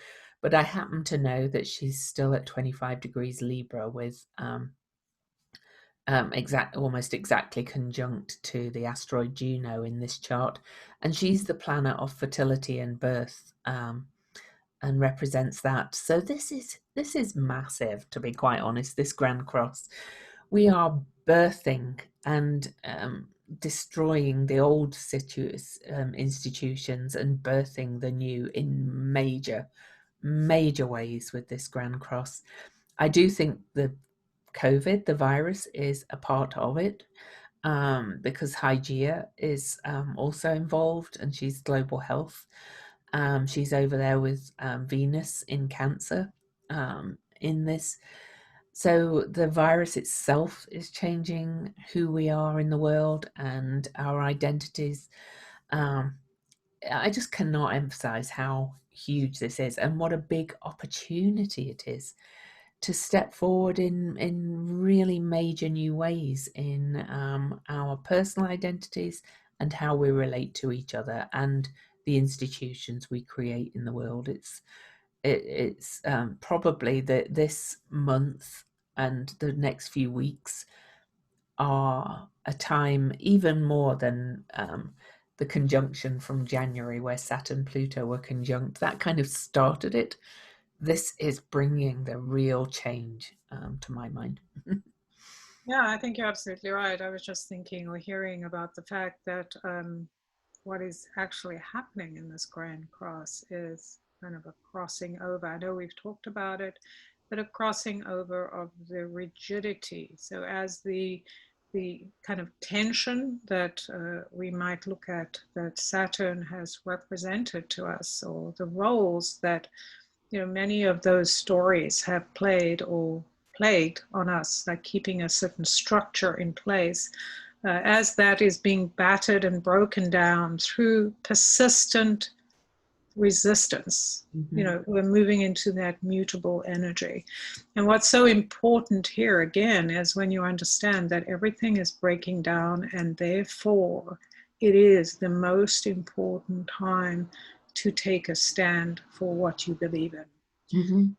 but I happen to know that she's still at 25 degrees Libra with almost exactly conjunct to the asteroid Juno in this chart, and she's the planet of fertility and birth, and represents that. So this is massive, to be quite honest. This Grand Cross, we are birthing and destroying the old institutions and birthing the new in major ways with this Grand Cross. I do think the COVID, the virus, is a part of it, because Hygeia is also involved, and she's global health. She's over there with Venus in Cancer in this. So the virus itself is changing who we are in the world and our identities. I just cannot emphasize how huge this is and what a big opportunity it is to step forward in really major new ways in our personal identities and how we relate to each other and the institutions we create in the world. It's probably that this month and the next few weeks are a time even more than the conjunction from January, where Saturn Pluto were conjunct. That kind of started it. This is bringing the real change, to my mind. Yeah, I think you're absolutely right. I was just thinking or hearing about the fact that what is actually happening in this grand cross is kind of a crossing over. I know we've talked about it, but a crossing over of the rigidity. So as the kind of tension that we might look at that Saturn has represented to us, or the roles that many of those stories have played or plagued on us, like keeping a certain structure in place, as that is being battered and broken down through persistent resistance. We're moving into that mutable energy. And what's so important here again is when you understand that everything is breaking down, and therefore it is the most important time to take a stand for what you believe in.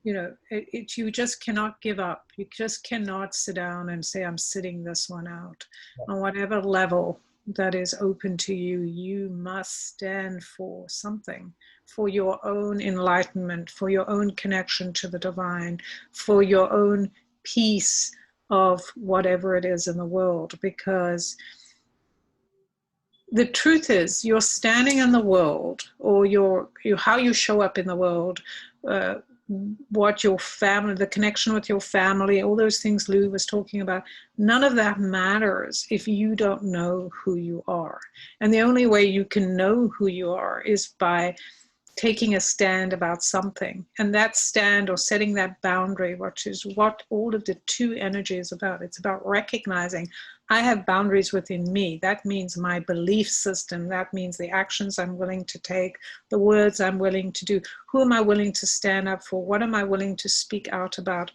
You just cannot give up. You just cannot sit down and say, I'm sitting this one out. On whatever level that is open to you, you must stand for something, for your own enlightenment, for your own connection to the divine, for your own peace of whatever it is in the world. Because the truth is, you're standing in the world, or how you show up in the world, what your family, the connection with your family, all those things Lou was talking about, none of that matters if you don't know who you are. And the only way you can know who you are is by taking a stand about something. And that stand, or setting that boundary, which is what all of the two energy is about. It's about recognizing I have boundaries within me. That means my belief system. That means the actions I'm willing to take, the words I'm willing to do. Who am I willing to stand up for? What am I willing to speak out about?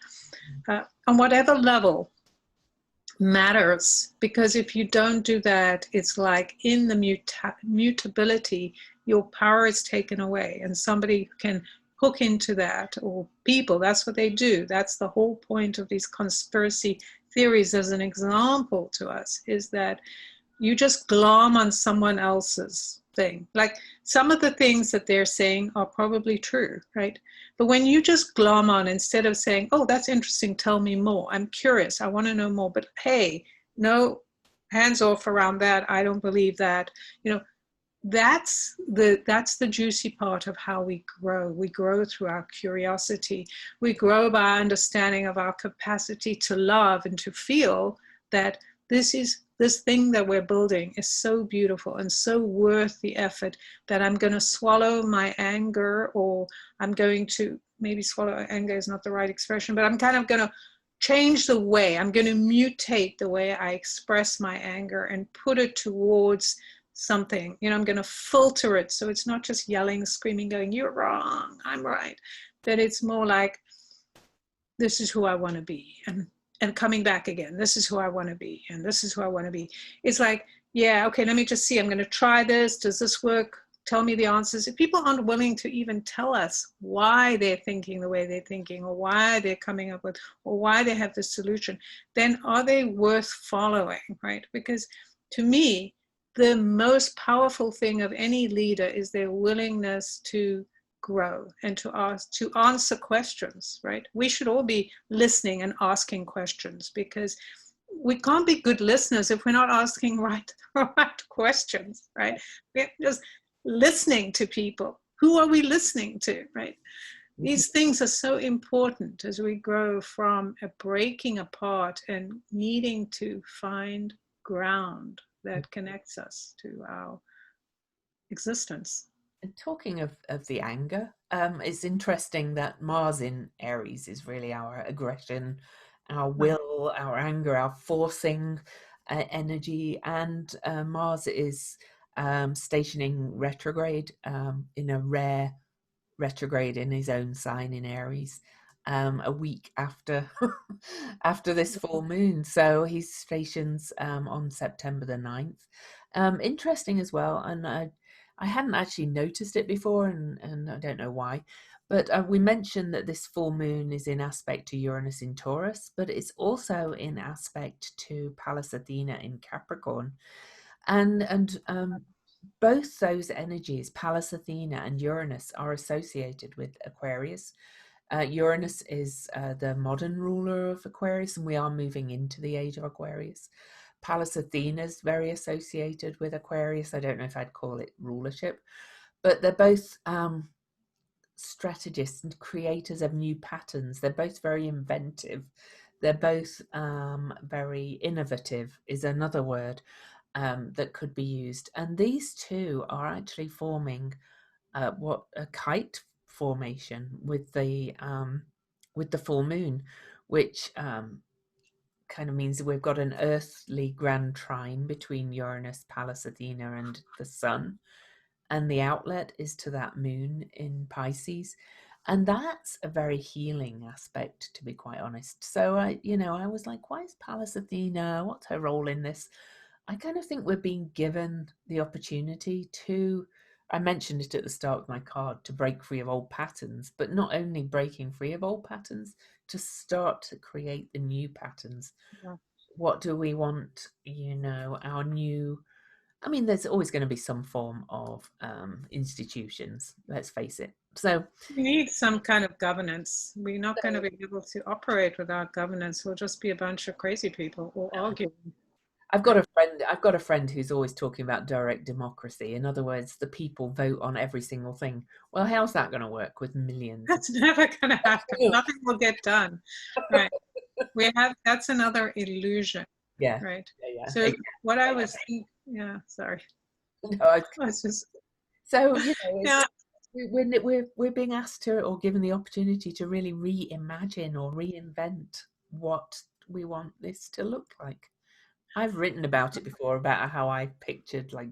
On whatever level matters, because if you don't do that, it's like in the mutability, your power is taken away, and somebody can hook into that, or people, that's what they do. That's the whole point of these conspiracy theories, as an example to us, is that you just glom on someone else's thing. Like, some of the things that they're saying are probably true, right? But when you just glom on, instead of saying, oh, that's interesting, tell me more, I'm curious, I want to know more, but hey, no, hands off around that, I don't believe that, that's the juicy part of how we grow. We grow through our curiosity. We grow by understanding of our capacity to love and to feel that this thing that we're building is so beautiful and so worth the effort, that I'm going to swallow my anger, or I'm going to, maybe swallow anger is not the right expression, but I'm kind of going to change the way, I'm going to mutate the way I express my anger and put it towards something. I'm going to filter it, so it's not just yelling, screaming, going, you're wrong, I'm right, but it's more like, this is who I want to be, and coming back again, this is who I want to be, and this is who I want to be. It's like, yeah, okay, let me just see, I'm going to try this, does this work, tell me the answers. If people aren't willing to even tell us why they're thinking the way they're thinking, or why they're coming up with, or why they have this solution, then are they worth following, right? Because to me, the most powerful thing of any leader is their willingness to grow and to answer questions, right? We should all be listening and asking questions, because we can't be good listeners if we're not asking right questions, right? We're just listening to people. Who are we listening to, right? These things are so important as we grow from a breaking apart and needing to find ground that connects us to our existence. And talking of the anger, it's interesting that Mars in Aries is really our aggression, our will, our anger, our forcing energy, and Mars is stationing retrograde, in a rare retrograde in his own sign in Aries, a week after after this full moon. So he stations on September the 9th. Interesting as well, and I hadn't actually noticed it before, and I don't know why. But we mentioned that this full moon is in aspect to Uranus in Taurus, but it's also in aspect to Pallas Athena in Capricorn. And both those energies, Pallas Athena and Uranus, are associated with Aquarius. Uranus is the modern ruler of Aquarius, and we are moving into the age of Aquarius. Pallas Athena is very associated with Aquarius. I don't know if I'd call it rulership, but they're both strategists and creators of new patterns. They're both very inventive. They're both very innovative, is another word that could be used. And these two are actually forming what a kite formation with the full moon, which kind of means that we've got an earthly grand trine between Uranus, Pallas Athena, and the Sun, and the outlet is to that moon in Pisces, and that's a very healing aspect, to be quite honest. So I was like, why is Pallas Athena? What's her role in this? I kind of think we're being given the opportunity to, I mentioned it at the start of my card, to break free of old patterns, but not only breaking free of old patterns, to start to create the new patterns. Yeah. What do we want, our new, I mean, there's always going to be some form of institutions, let's face it. So We need some kind of governance. We're not going to be able to operate without governance. We'll just be a bunch of crazy people all arguing. I've got a friend who's always talking about direct democracy. In other words, the people vote on every single thing. Well, how's that going to work with millions? That's never going to happen. Nothing will get done. Right. That's another illusion. Yeah. Right. Yeah. So what I was thinking, sorry. No, I was just, so yeah. we're being asked to, or given the opportunity to, really reimagine or reinvent what we want this to look like. I've written about it before, about how I pictured, like,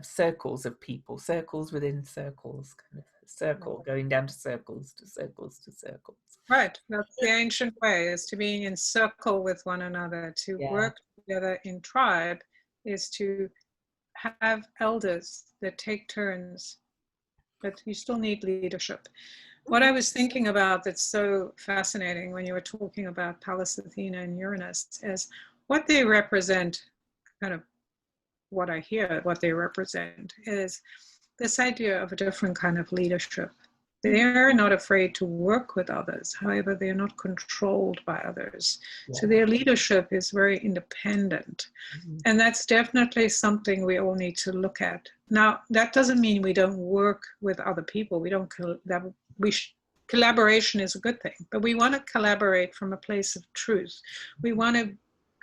circles of people, circles within circles, kind of circle going down to circles to circles to circles. Right. That's the ancient way, is to be in circle with one another, to work together in tribe, is to have elders that take turns, but you still need leadership. What I was thinking about that's so fascinating when you were talking about Pallas Athena and Uranus is what they represent, kind of what I hear, what they represent is this idea of a different kind of leadership. They're not afraid to work with others. However, they're not controlled by others. Yeah. So their leadership is very independent. Mm-hmm. And that's definitely something we all need to look at. Now, that doesn't mean we don't work with other people. Collaboration is a good thing, but we want to collaborate from a place of truth. We want to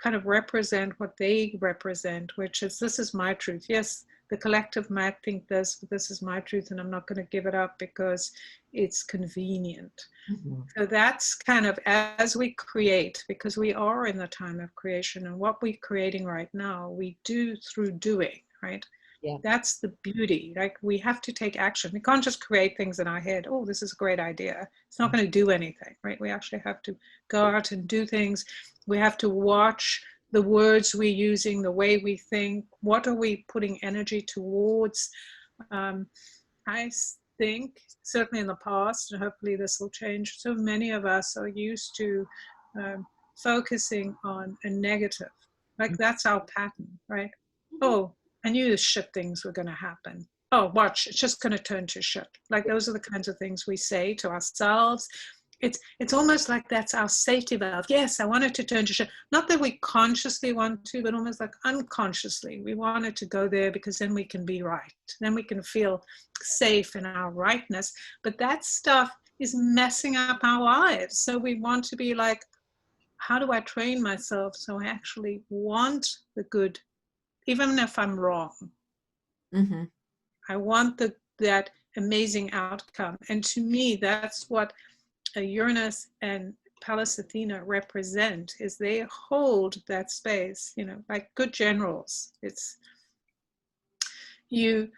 kind of represent what they represent, which is, this is my truth. Yes, the collective might think this, but this is my truth, and I'm not going to give it up because it's convenient. Mm-hmm. So that's kind of, as we create, because we are in the time of creation, and what we're creating right now, we do through doing, right? Yeah. That's the beauty. Like, we have to take action. We can't just create things in our head. Oh, this is a great idea. It's not going to do anything, right? We actually have to go out and do things. We have to watch the words we're using, the way we think. What are we putting energy towards? I think, certainly in the past, and hopefully this will change, so many of us are used to focusing on a negative. Like, that's our pattern, right? Oh, I knew the shit things were going to happen. Oh, watch, it's just going to turn to shit. Like, those are the kinds of things we say to ourselves. It's almost like that's our safety valve. Yes, I want it to turn to shit. Not that we consciously want to, but almost like unconsciously. We want it to go there because then we can be right. Then we can feel safe in our rightness. But that stuff is messing up our lives. So we want to be like, how do I train myself so I actually want the good, even if I'm wrong? Mm-hmm. I want that amazing outcome. And to me, that's what Uranus and Pallas Athena represent, is they hold that space, like good generals. It's you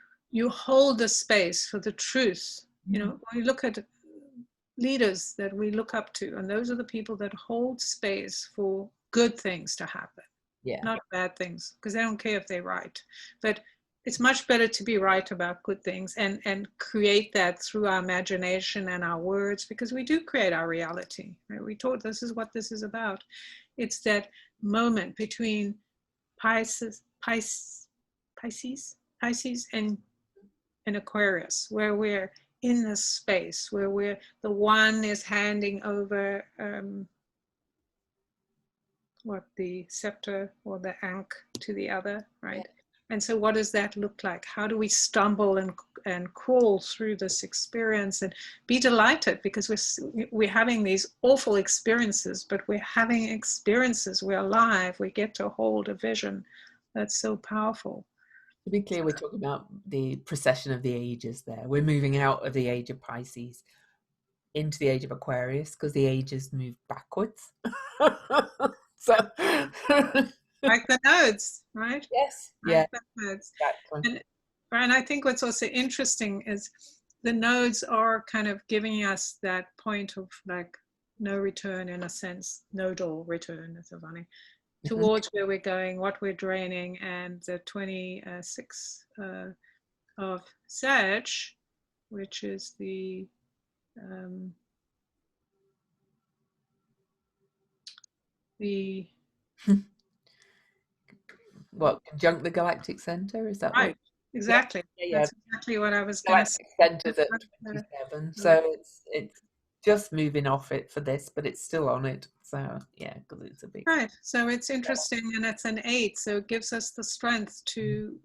hold the space for the truth. Mm-hmm. When we look at leaders that we look up to, and those are the people that hold space for good things to happen, not bad things, because they don't care if they're right. But it's much better to be right about good things and create that through our imagination and our words, because we do create our reality. Right? We taught this is what this is about. It's that moment between Pisces and Aquarius, where we're in this space, where the one is handing over what the scepter or the ankh to the other, right? And so what does that look like? How do we stumble and crawl through this experience and be delighted, because we're having these awful experiences, but we're having experiences, we're alive, we get to hold a vision that's so powerful. To be clear, we're talking about the precession of the ages there. We're moving out of the age of Pisces into the age of Aquarius because the ages move backwards. So Like the nodes, right? yes, Like yeah, the nodes. exactly. And I think what's also interesting is the nodes are kind of giving us that point of like no return, in a sense, nodal return, that's so funny, towards where we're going, what we're draining. And the 26 of Sag, which is the the What, conjunct the galactic center? Is that what? right, exactly. Yeah. That's exactly what I was going to say. Galactic center's at 27, so it's just moving off it for this, but it's still on it. So yeah, because it's a big Right. So it's interesting, and it's an 8, so it gives us the strength to,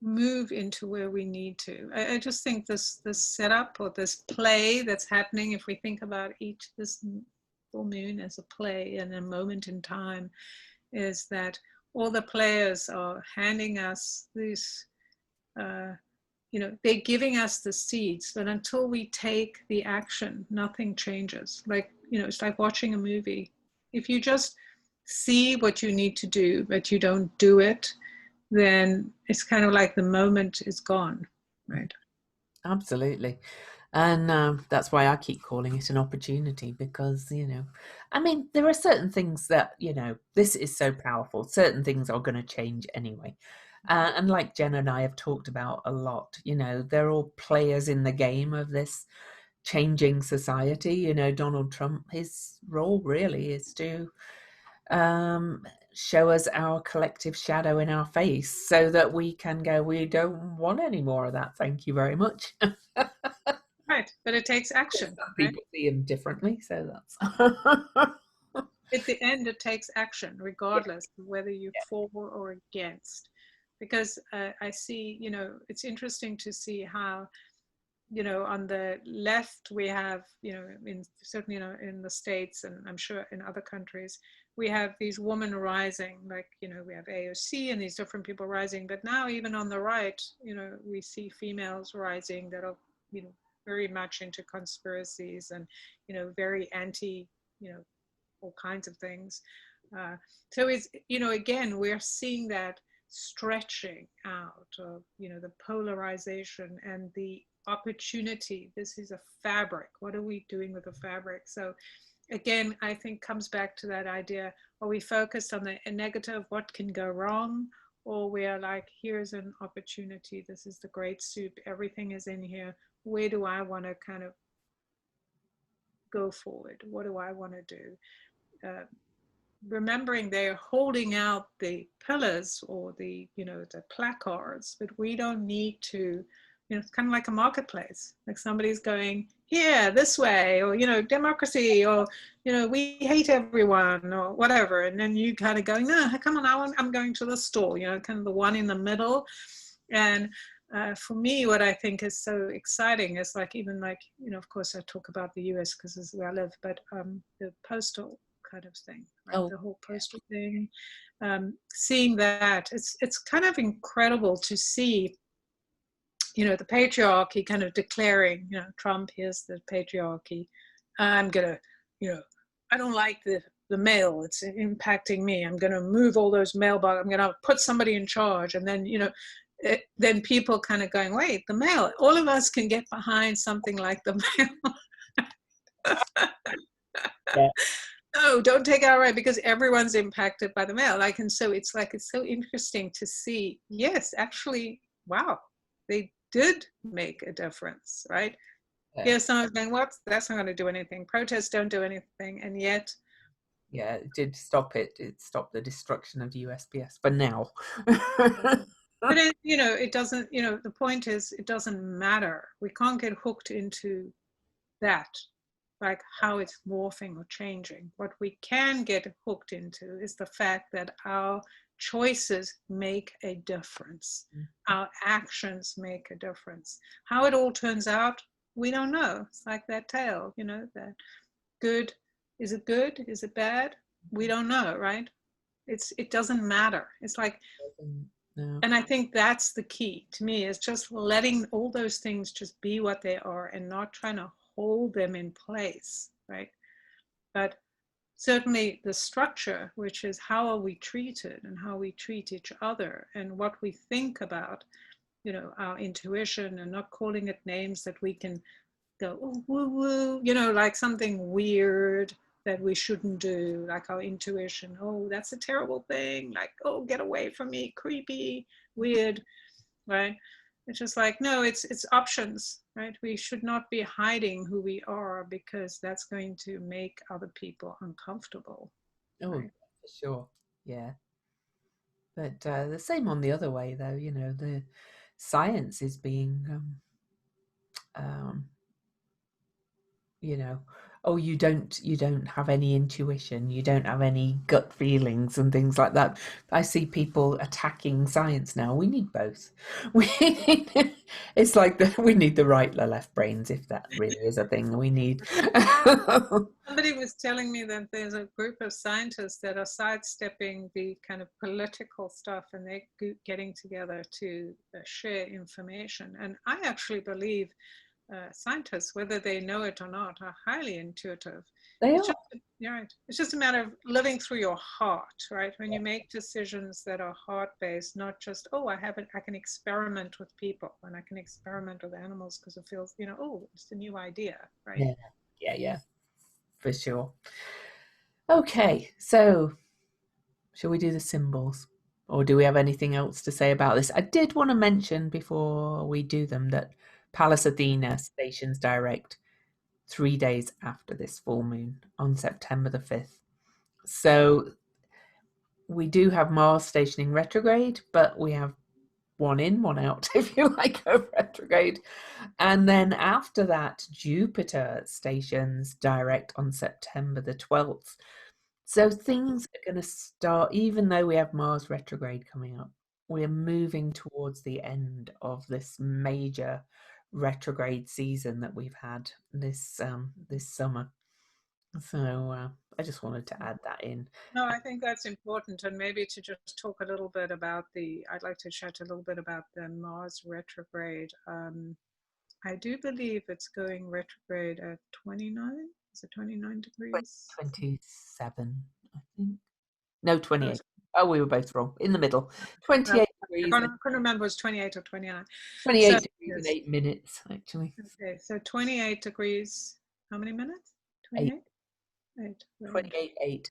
move into where we need to. I just think this setup or this play that's happening, if we think about this full moon as a play and a moment in time, is that all the players are handing us these, they're giving us the seeds, but until we take the action, nothing changes. Like, it's like watching a movie. If you just see what you need to do, but you don't do it, then it's kind of like the moment is gone, right? Absolutely. And that's why I keep calling it an opportunity because, I mean, there are certain things that, this is so powerful. Certain things are going to change anyway. And like Jen and I have talked about a lot, they're all players in the game of this changing society. Donald Trump, his role really is to show us our collective shadow in our face so that we can go, we don't want any more of that. Thank you very much. Right, but it takes action, Some right? people see him differently, so that's At the end, it takes action, regardless of whether you're for or against. Because I see, it's interesting to see how, on the left we have, certainly, in the States, and I'm sure in other countries, we have these women rising, like, we have AOC and these different people rising. But now even on the right, we see females rising that are, very much into conspiracies and, very anti, all kinds of things. So it's, again, we're seeing that stretching out of, the polarization and the opportunity. This is a fabric. What are we doing with the fabric? So again, I think comes back to that idea, are we focused on the negative, what can go wrong? Or we are like, here's an opportunity. This is the great soup. Everything is in here. Where do I want to kind of go forward? What do I want to do? Remembering they're holding out the pillars or the placards, but we don't need to, it's kind of like a marketplace, like somebody's going here this way, or democracy, or we hate everyone, or whatever, and then you kind of go, no, come on, I'm going to the store, kind of the one in the middle. And for me, what I think is so exciting is like, even like, of course I talk about the US because this is where I live, but the postal kind of thing, right? The whole postal thing, seeing that, it's kind of incredible to see, the patriarchy kind of declaring, Trump, here's the patriarchy. I'm gonna, I don't like the mail. It's impacting me. I'm gonna move all those mailboxes. I'm gonna put somebody in charge. And then, then people kind of going, wait, the mail. All of us can get behind something like the mail. yeah. No, don't take it outright because everyone's impacted by the mail. And so it's so interesting to see, yes, actually, wow, they did make a difference, right? Here's someone saying, what? That's not going to do anything. Protests don't do anything. And yet. Yeah, it did stop it. It stopped the destruction of the USPS for now. But it doesn't, the point is, it doesn't matter. We can't get hooked into that. like how it's morphing or changing. What we can get hooked into is the fact that our choices make a difference. Our actions make a difference. How it all turns out, we don't know. It's like that tale, you know, that good, is it good? Is it bad? We don't know, right? It doesn't matter. It's like, No. and I think that's the key to me, is just letting all those things just be what they are and not trying to hold them in place, right? But certainly the structure, which is how are we treated and how we treat each other and what we think about, you know, our intuition, and not calling it names that we can go, oh, woo woo, you know, like something weird that we shouldn't do, like our intuition. Oh, that's a terrible thing. Like, oh, get away from me, creepy, weird, right? It's just like, no, it's options, right? We should not be hiding who we are, because that's going to make other people uncomfortable, Oh, right? for sure. Yeah. But the same on the other way, though. You know, the science is being, um, you know, oh, you don't have any intuition, you don't have any gut feelings and things like that. I see people attacking science now. We need both. We it's like we need the right, the left brains, if that really is a thing we need. Somebody was telling me that there's a group of scientists that are sidestepping the kind of political stuff, and they're getting together to share information. And I actually believe scientists, whether they know it or not, are highly intuitive. They It's are. just, you're right. It's just a matter of living through your heart, right? When you make decisions that are heart-based, not just, oh, I can experiment with people and I can experiment with animals because it feels, you know, oh, it's a new idea, right? Yeah, yeah, yeah, for sure. Okay, so shall we do the symbols? Or do we have anything else to say about this? I did want to mention before we do them that Pallas Athena stations direct 3 days after this full moon on September the 5th. So we do have Mars stationing retrograde, but we have one in, one out, if you like, of retrograde. And then after that, Jupiter stations direct on September the 12th. So things are going to start, even though we have Mars retrograde coming up, we're moving towards the end of this major retrograde season that we've had this summer. So I just wanted to add that in. No, I think that's important. And maybe to just talk a little bit about I'd like to chat a little bit about the Mars retrograde. I do believe it's going retrograde at 29. Is it 29 degrees? 27, I think. No, Oh, 28. Oh, we were both wrong. In the middle. 28 I degrees couldn't, and couldn't remember, it was 28 or 29. So, 28 degrees and yes. 8 minutes, actually. Okay, so 28 degrees, how many minutes? 8, 28? 8. 28, 8.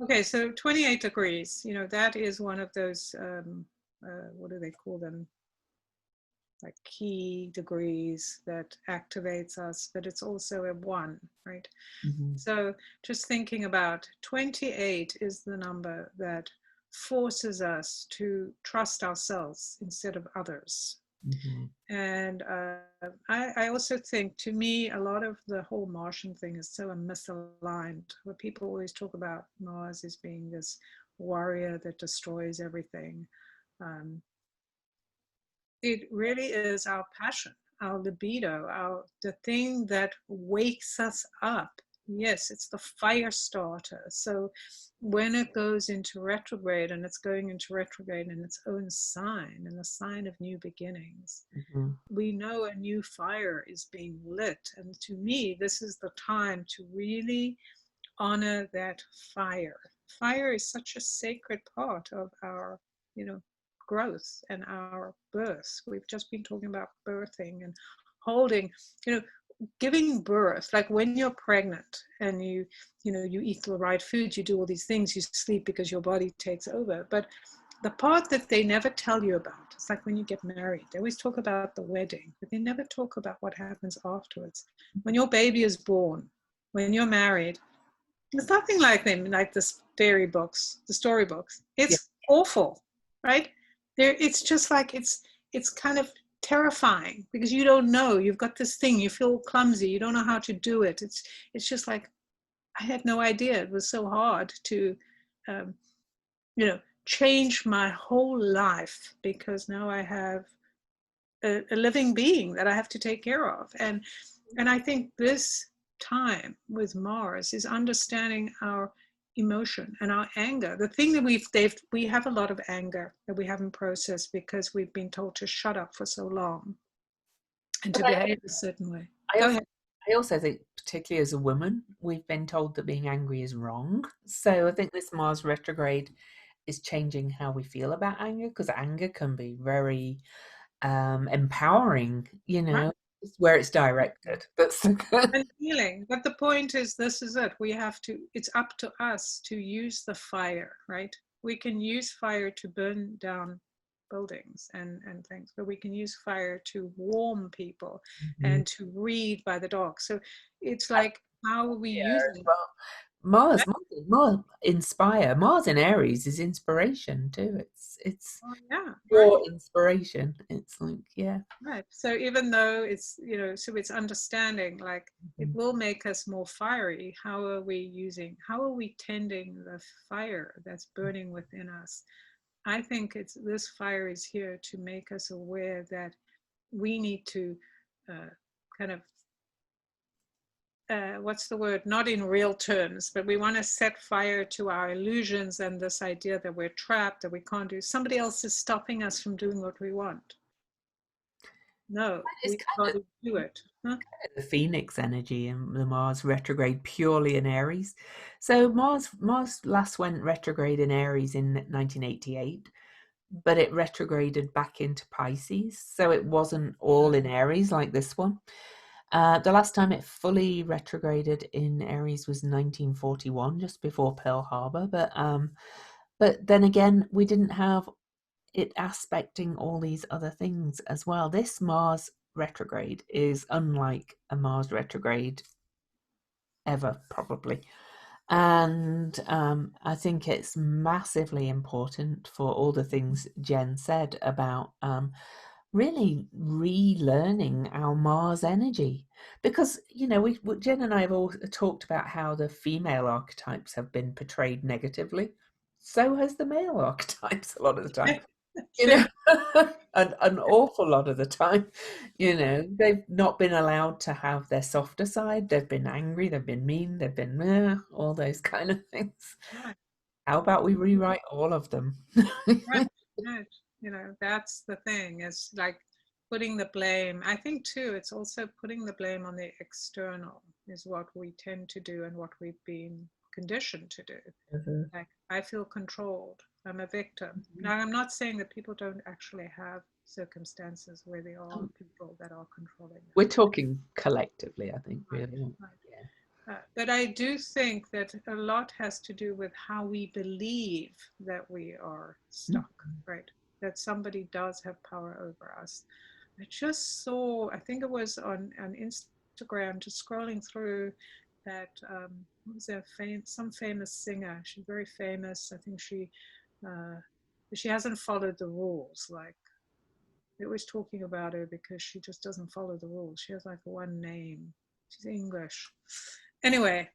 Okay, so 28 degrees, you know, that is one of those, what do they call them? Like key degrees that activates us, but it's also a 1, right? Mm-hmm. So just thinking about 28 is the number that forces us to trust ourselves instead of others. Mm-hmm. And I also think, to me, a lot of the whole Martian thing is so misaligned, where people always talk about Mars as being this warrior that destroys everything. Um, it really is our passion, our libido, the thing that wakes us up. Yes, it's the fire starter. So when it goes into retrograde, and it's going into retrograde in its own sign, and the sign of new beginnings, Mm-hmm. we know a new fire is being lit. And to me, this is the time to really honor that fire. Fire is such a sacred part of our, you know, growth and our birth. We've just been talking about birthing and holding, you know, giving birth. Like when you're pregnant and you know, you eat the right food, you do all these things, you sleep because your body takes over. But the part that they never tell you about, it's like when you get married, they always talk about the wedding, but they never talk about what happens afterwards. When your baby is born, when you're married, it's nothing like them, like the fairy books, the storybooks. Yeah. It's awful, right? There, it's just like it's kind of terrifying because you don't know. You've got this thing, you feel clumsy, you don't know how to do it. It's just like, I had no idea. It was so hard to, um, change my whole life because now I have a living being that I have to take care of. And I think this time with Mars is understanding our emotion and our anger. The thing that we have a lot of anger that we haven't processed because we've been told to shut up for so long and to But behave a certain way. I Go also, ahead. I also think, particularly as a woman, we've been told that being angry is wrong. So I think this Mars retrograde is changing how we feel about anger, because anger can be very empowering, Right. where it's directed. That's the good. And healing. But the point is, this is it. It's up to us to use the fire, right? We can use fire to burn down buildings and things, but we can use fire to warm people Mhm. and to read by the dog. So it's like, how are we Yeah, as using well. that? Mars in Aries is inspiration too. It's Oh, yeah, right. pure inspiration. It's like, yeah. Right. So even though it's, so it's understanding, like it Mhm. will make us more fiery. How are we tending the fire that's burning within us? I think this fire is here to make us aware that we need to uh, kind of, what's the word? Not in real terms, but we want to set fire to our illusions and this idea that we're trapped, that we can't do. Somebody else is stopping us from doing what we want. No, It's we got to do it. Huh? the Phoenix energy and the Mars retrograde purely in Aries. So Mars last went retrograde in Aries in 1988, but it retrograded back into Pisces. So it wasn't all in Aries like this one. The last time it fully retrograded in Aries was 1941, just before Pearl Harbor. But then again, we didn't have it aspecting all these other things as well. This Mars retrograde is unlike a Mars retrograde ever, probably. And I think it's massively important for all the things Jen said about really relearning our Mars energy. Because, Jen and I have all talked about how the female archetypes have been portrayed negatively. So has the male archetypes a lot of the time. You True. know, an awful lot of the time, they've not been allowed to have their softer side. They've been angry, they've been mean, they've been all those kind of things. Right. How about we rewrite all of them? Right. Right. That's the thing. It's like putting the blame. I think too, it's also putting the blame on the external is what we tend to do and what we've been conditioned to do. Mhm. Like, I feel controlled. I'm a victim. Now, I'm not saying that people don't actually have circumstances where there are people that are controlling We're them. talking collectively, I think, Right, really. right. Yeah. But I do think that a lot has to do with how we believe that we are stuck, right? That somebody does have power over us. I just saw, I think it was on Instagram, just scrolling through that, what was that, some famous singer. She's very famous. I think uh, she hasn't followed the rules. Like, they're always talking about her because she just doesn't follow the rules. She has like one name. She's English. Anyway,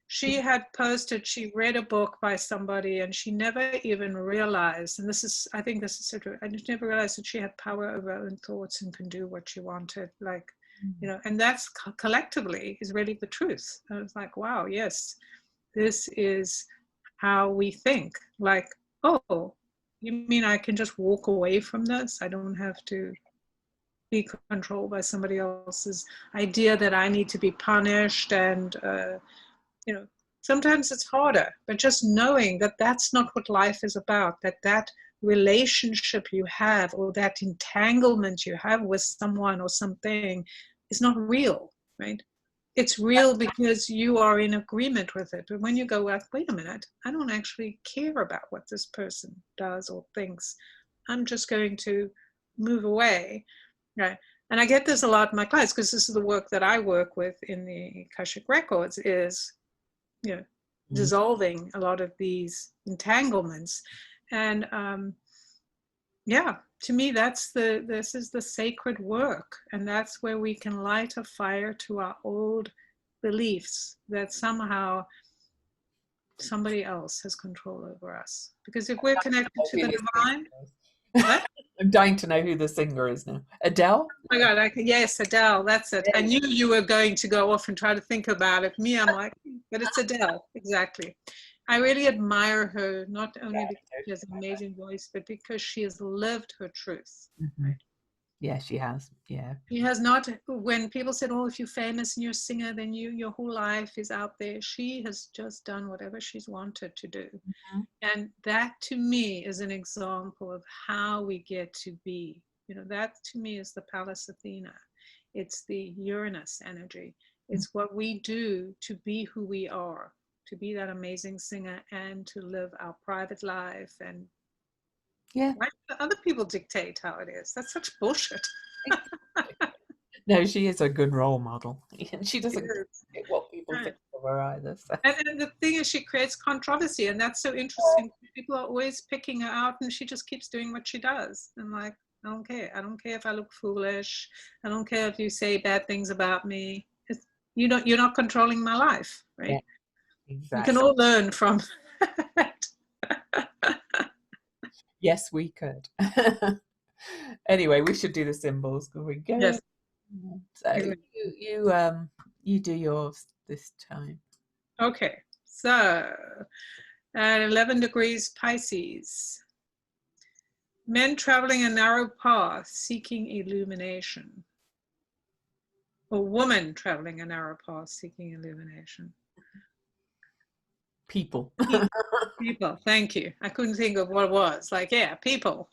she had posted, she read a book by somebody and she never even realized, and I think this is so true, I just never realized that she had power over her own thoughts and can do what she wanted. Like, and that's collectively is really the truth. And it's like, wow, yes, this is how we think. Like, oh, you mean I can just walk away from this? I don't have to be controlled by somebody else's idea that I need to be punished. And sometimes it's harder, but just knowing that that's not what life is about, that relationship you have or that entanglement you have with someone or something is not real, right? It's real because you are in agreement with it. But when you go, well, wait a minute, I don't actually care about what this person does or thinks. I'm just going to move away, right? And I get this a lot in my clients because this is the work that I work with in the Akashic Records is, you know, Mhm. dissolving a lot of these entanglements. And yeah, to me, this is the sacred work, and that's where we can light a fire to our old beliefs that somehow somebody else has control over us. Because if we're connected to the divine, what? I'm dying to know who the singer is now. Adele? Oh my God, yes, Adele, that's it. I knew you were going to go off and try to think about it. Me, I'm like, but it's Adele, exactly. I really admire her, not only because she has an amazing voice, but because she has lived her truth. Mm-hmm. Yeah, she has. Yeah. She has not, when people said, oh, if you're famous and you're a singer, then your whole life is out there. She has just done whatever she's wanted to do. Mm-hmm. And that to me is an example of how we get to be. You know, that to me is the Pallas Athena. It's the Uranus energy. It's what we do to be who we are, to be that amazing singer and to live our private life. And yeah, why do other people dictate how it is? That's such bullshit. no, she is a good role model, and she doesn't get what people Right. think of her either. So. And the thing is, she creates controversy, and that's so interesting. People are always picking her out, and she just keeps doing what she does. And like, I don't care. I don't care if I look foolish. I don't care if you say bad things about me. You're not controlling my life, right? Yeah, exactly. We can all learn from it. Yes, we could. Anyway, we should do the symbols. Can we go? Yes. So you do yours this time. Okay. So at 11 degrees Pisces, men traveling a narrow path seeking illumination. A woman traveling a narrow path seeking illumination. People. People, thank you. I couldn't think of what it was. Like, yeah, people.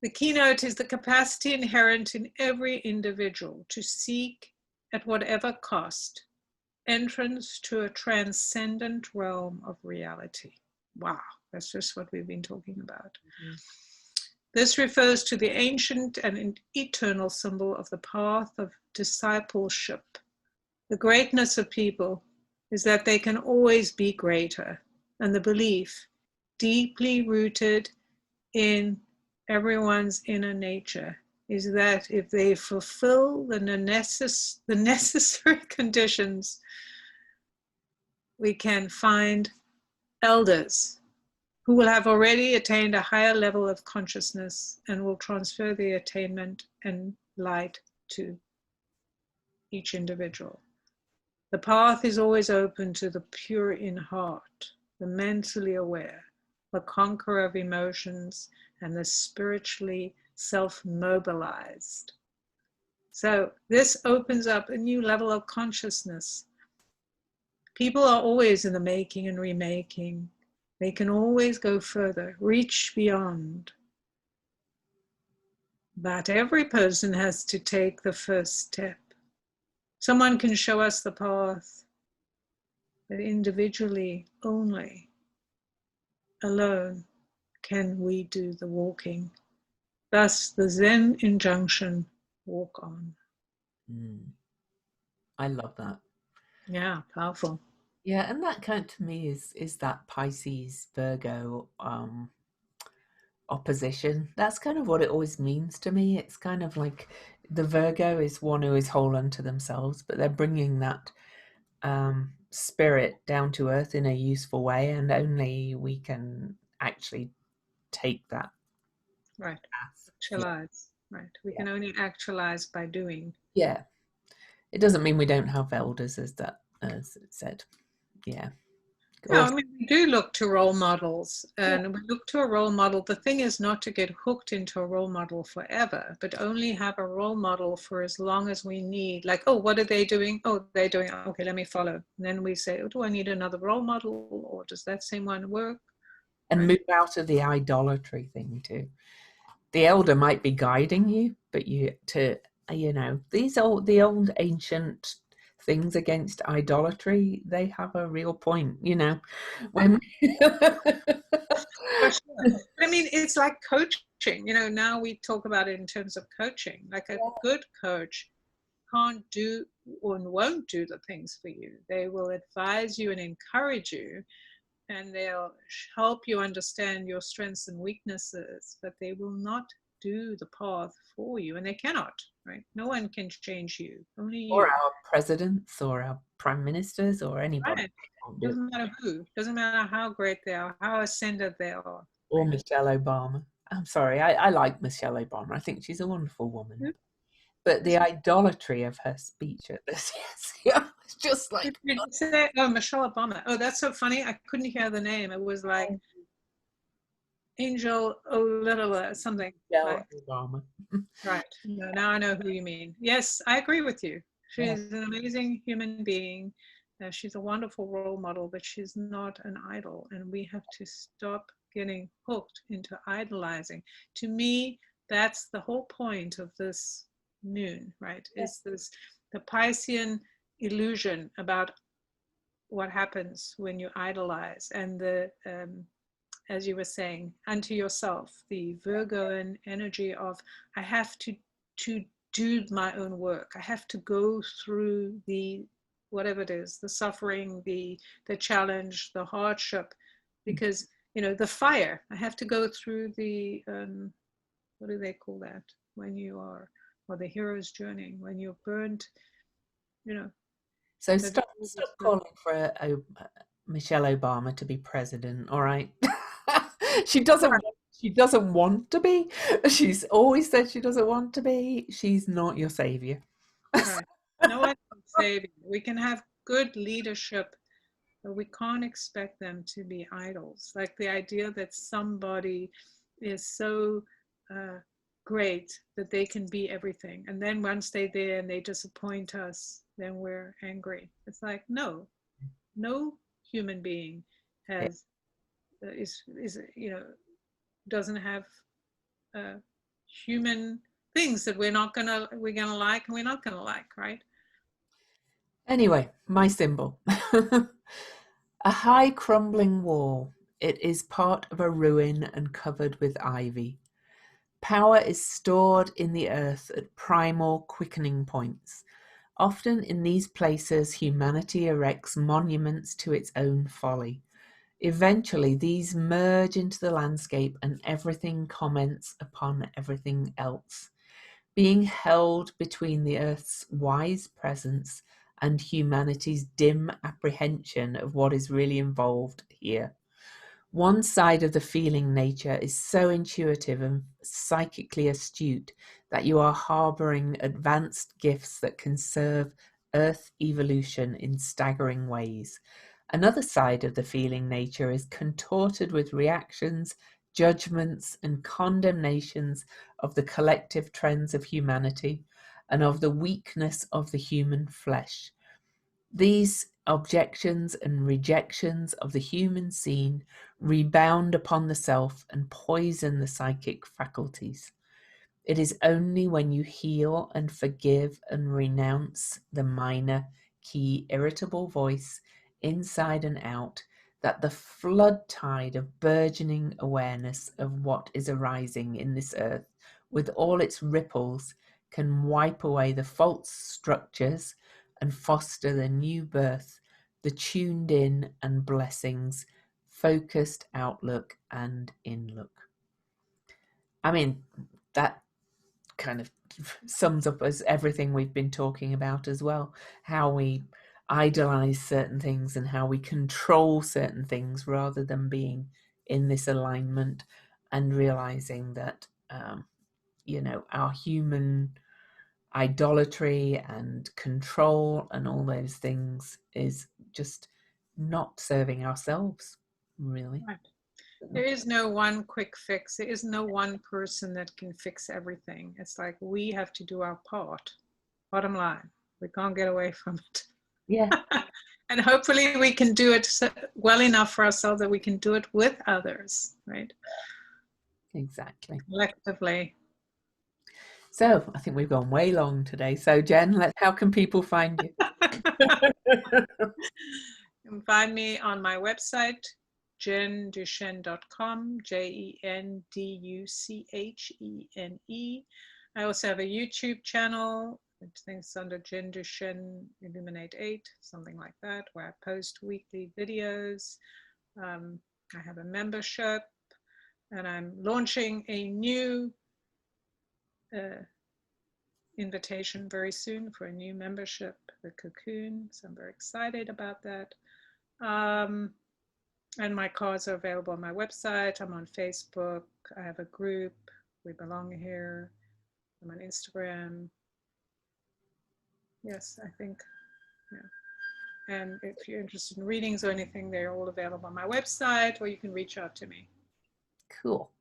The keynote is the capacity inherent in every individual to seek, at whatever cost, entrance to a transcendent realm of reality. Wow, that's just what we've been talking about. Mm-hmm. This refers to the ancient and eternal symbol of the path of discipleship. The greatness of people is that they can always be greater, and the belief, deeply rooted in everyone's inner nature, is that if they fulfill the necessary conditions, we can find elders who will have already attained a higher level of consciousness and will transfer the attainment and light to each individual. The path is always open to the pure in heart, the mentally aware, the conqueror of emotions, and the spiritually self-mobilized. So this opens up a new level of consciousness. People are always in the making and remaking. They can always go further, reach beyond. But every person has to take the first step. Someone can show us the path, but individually only, alone, can we do the walking. Thus, the Zen injunction, walk on. I love that. Yeah, powerful. Yeah, and that kind of, to me is that Pisces Virgo opposition. That's kind of what it always means to me. It's kind of like the Virgo is one who is whole unto themselves, but they're bringing that spirit down to earth in a useful way, and only we can actually take that. Right. Actualize. Yeah. Right. We can only actualize by doing. Yeah. It doesn't mean we don't have elders, as it said. Yeah. No, I mean, we do look to role models, and we look to a role model. The thing is not to get hooked into a role model forever, but only have a role model for as long as we need. Like, oh, what are they doing? Oh, they're doing, okay, let me follow. And then we say, oh, do I need another role model, or does that same one work? And move out of the idolatry thing too. The elder might be guiding you, but the old ancient things against idolatry, they have a real point, when For sure. I mean, it's like coaching, now we talk about it in terms of coaching. Like a good coach can't do or won't do the things for you. They will advise you and encourage you, and they'll help you understand your strengths and weaknesses, but they will not do the path for you, and they cannot, right? No one can change you, only Or you. our presidents or our prime ministers or anybody. Right. Can't do it. Doesn't matter who, doesn't matter how great they are, how ascended they are, Or right? Michelle Obama. I'm sorry, I like Michelle Obama. I think she's a wonderful woman. But the idolatry of her speech at this, yes, yeah, it's just Did like, you say, oh, Michelle Obama? Oh, that's so funny. I couldn't hear the name. It was like Angel O'Little, something Michelle like. Obama. Right. No, now I know who you mean. Yes, I agree with you. Yeah. She's an amazing human being. She's a wonderful role model, but she's not an idol. And we have to stop getting hooked into idolizing. To me, that's the whole point of this moon, right? Is this the Piscean illusion about what happens when you idolize, and the as you were saying, unto yourself, the Virgoan energy of I have to do my own work. I have to go through the whatever it is, the suffering, the challenge, the hardship, because the fire. I have to go through the what do they call that when you are, or the hero's journey when you're burnt, you know. So stop calling for Michelle Obama to be president, all right? She doesn't want to be. She's always said she doesn't want to be. She's not your savior. Right. No one can save you. We can have good leadership, but we can't expect them to be idols. Like the idea that somebody is so great that they can be everything. And then once they're there and they disappoint us, then we're angry. It's like, no human being has, is doesn't have human things that we're gonna like and we're not gonna like, right? Anyway, my symbol. A high crumbling wall. It is part of a ruin and covered with ivy. Power is stored in the earth at primal quickening points. Often in these places, humanity erects monuments to its own folly. Eventually, these merge into the landscape and everything comments upon everything else, being held between the earth's wise presence and humanity's dim apprehension of what is really involved here. One side of the feeling nature is so intuitive and psychically astute that you are harboring advanced gifts that can serve Earth evolution in staggering ways. Another side of the feeling nature is contorted with reactions, judgments, and condemnations of the collective trends of humanity and of the weakness of the human flesh. These objections and rejections of the human scene rebound upon the self and poison the psychic faculties. It is only when you heal and forgive and renounce the minor, key, irritable voice inside and out that the flood tide of burgeoning awareness of what is arising in this earth with all its ripples can wipe away the false structures and foster the new birth, the tuned in and blessings, focused outlook and inlook. I mean, that kind of sums up as everything we've been talking about as well, how we idolize certain things and how we control certain things rather than being in this alignment and realizing that our human idolatry and control and all those things is just not serving ourselves, really. Right. There is no one quick fix. There is no one person that can fix everything. It's like we have to do our part. Bottom line, we can't get away from it. Yeah. And hopefully we can do it well enough for ourselves that we can do it with others, right? Exactly. Collectively. So I think we've gone way long today. So Jen, how can people find you? You can find me on my website, jenduchenne.com, JenDuchene. I also have a YouTube channel. I think it's under Jen Duchenne Illuminate 8, something like that, where I post weekly videos. I have a membership, and I'm launching a new invitation very soon for a new membership, the Cocoon. So I'm very excited about that. And my cards are available on my website. I'm on Facebook. I have a group. We Belong Here. I'm on Instagram. Yes, I think, yeah. And if you're interested in readings or anything, they're all available on my website, or you can reach out to me. Cool.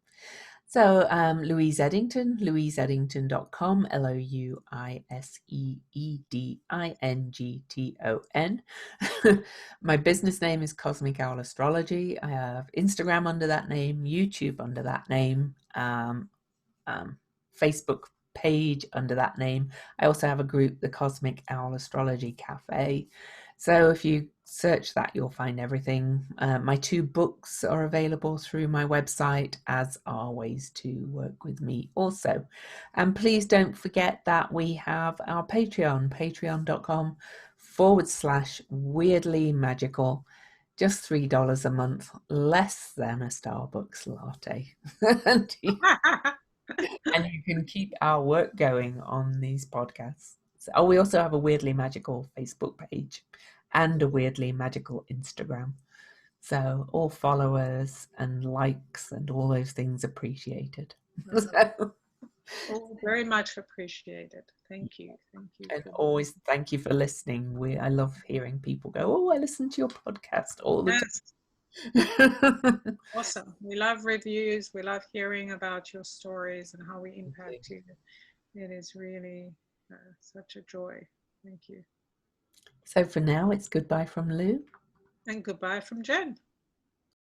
So Louise Eddington, louiseeddington.com, LouiseEddington. My business name is Cosmic Owl Astrology. I have Instagram under that name, YouTube under that name, Facebook page under that name. I also have a group, the Cosmic Owl Astrology Cafe. So if you search that, you'll find everything. My 2 books are available through my website, as are ways to work with me also. And please don't forget that we have our Patreon, patreon.com/weirdly magical. Just $3 a month, less than a Starbucks latte. And you can keep our work going on these podcasts. So, we also have a Weirdly Magical Facebook page and a Weirdly Magical Instagram. So all followers and likes and all those things appreciated. Oh, very much appreciated. Thank you. Thank you. And always thank you for listening. I love hearing people go, oh, I listen to your podcast all the time. Awesome. We love reviews. We love hearing about your stories and how we impact you. It is really such a joy. Thank you. So for now, it's goodbye from Lou. And goodbye from Jen.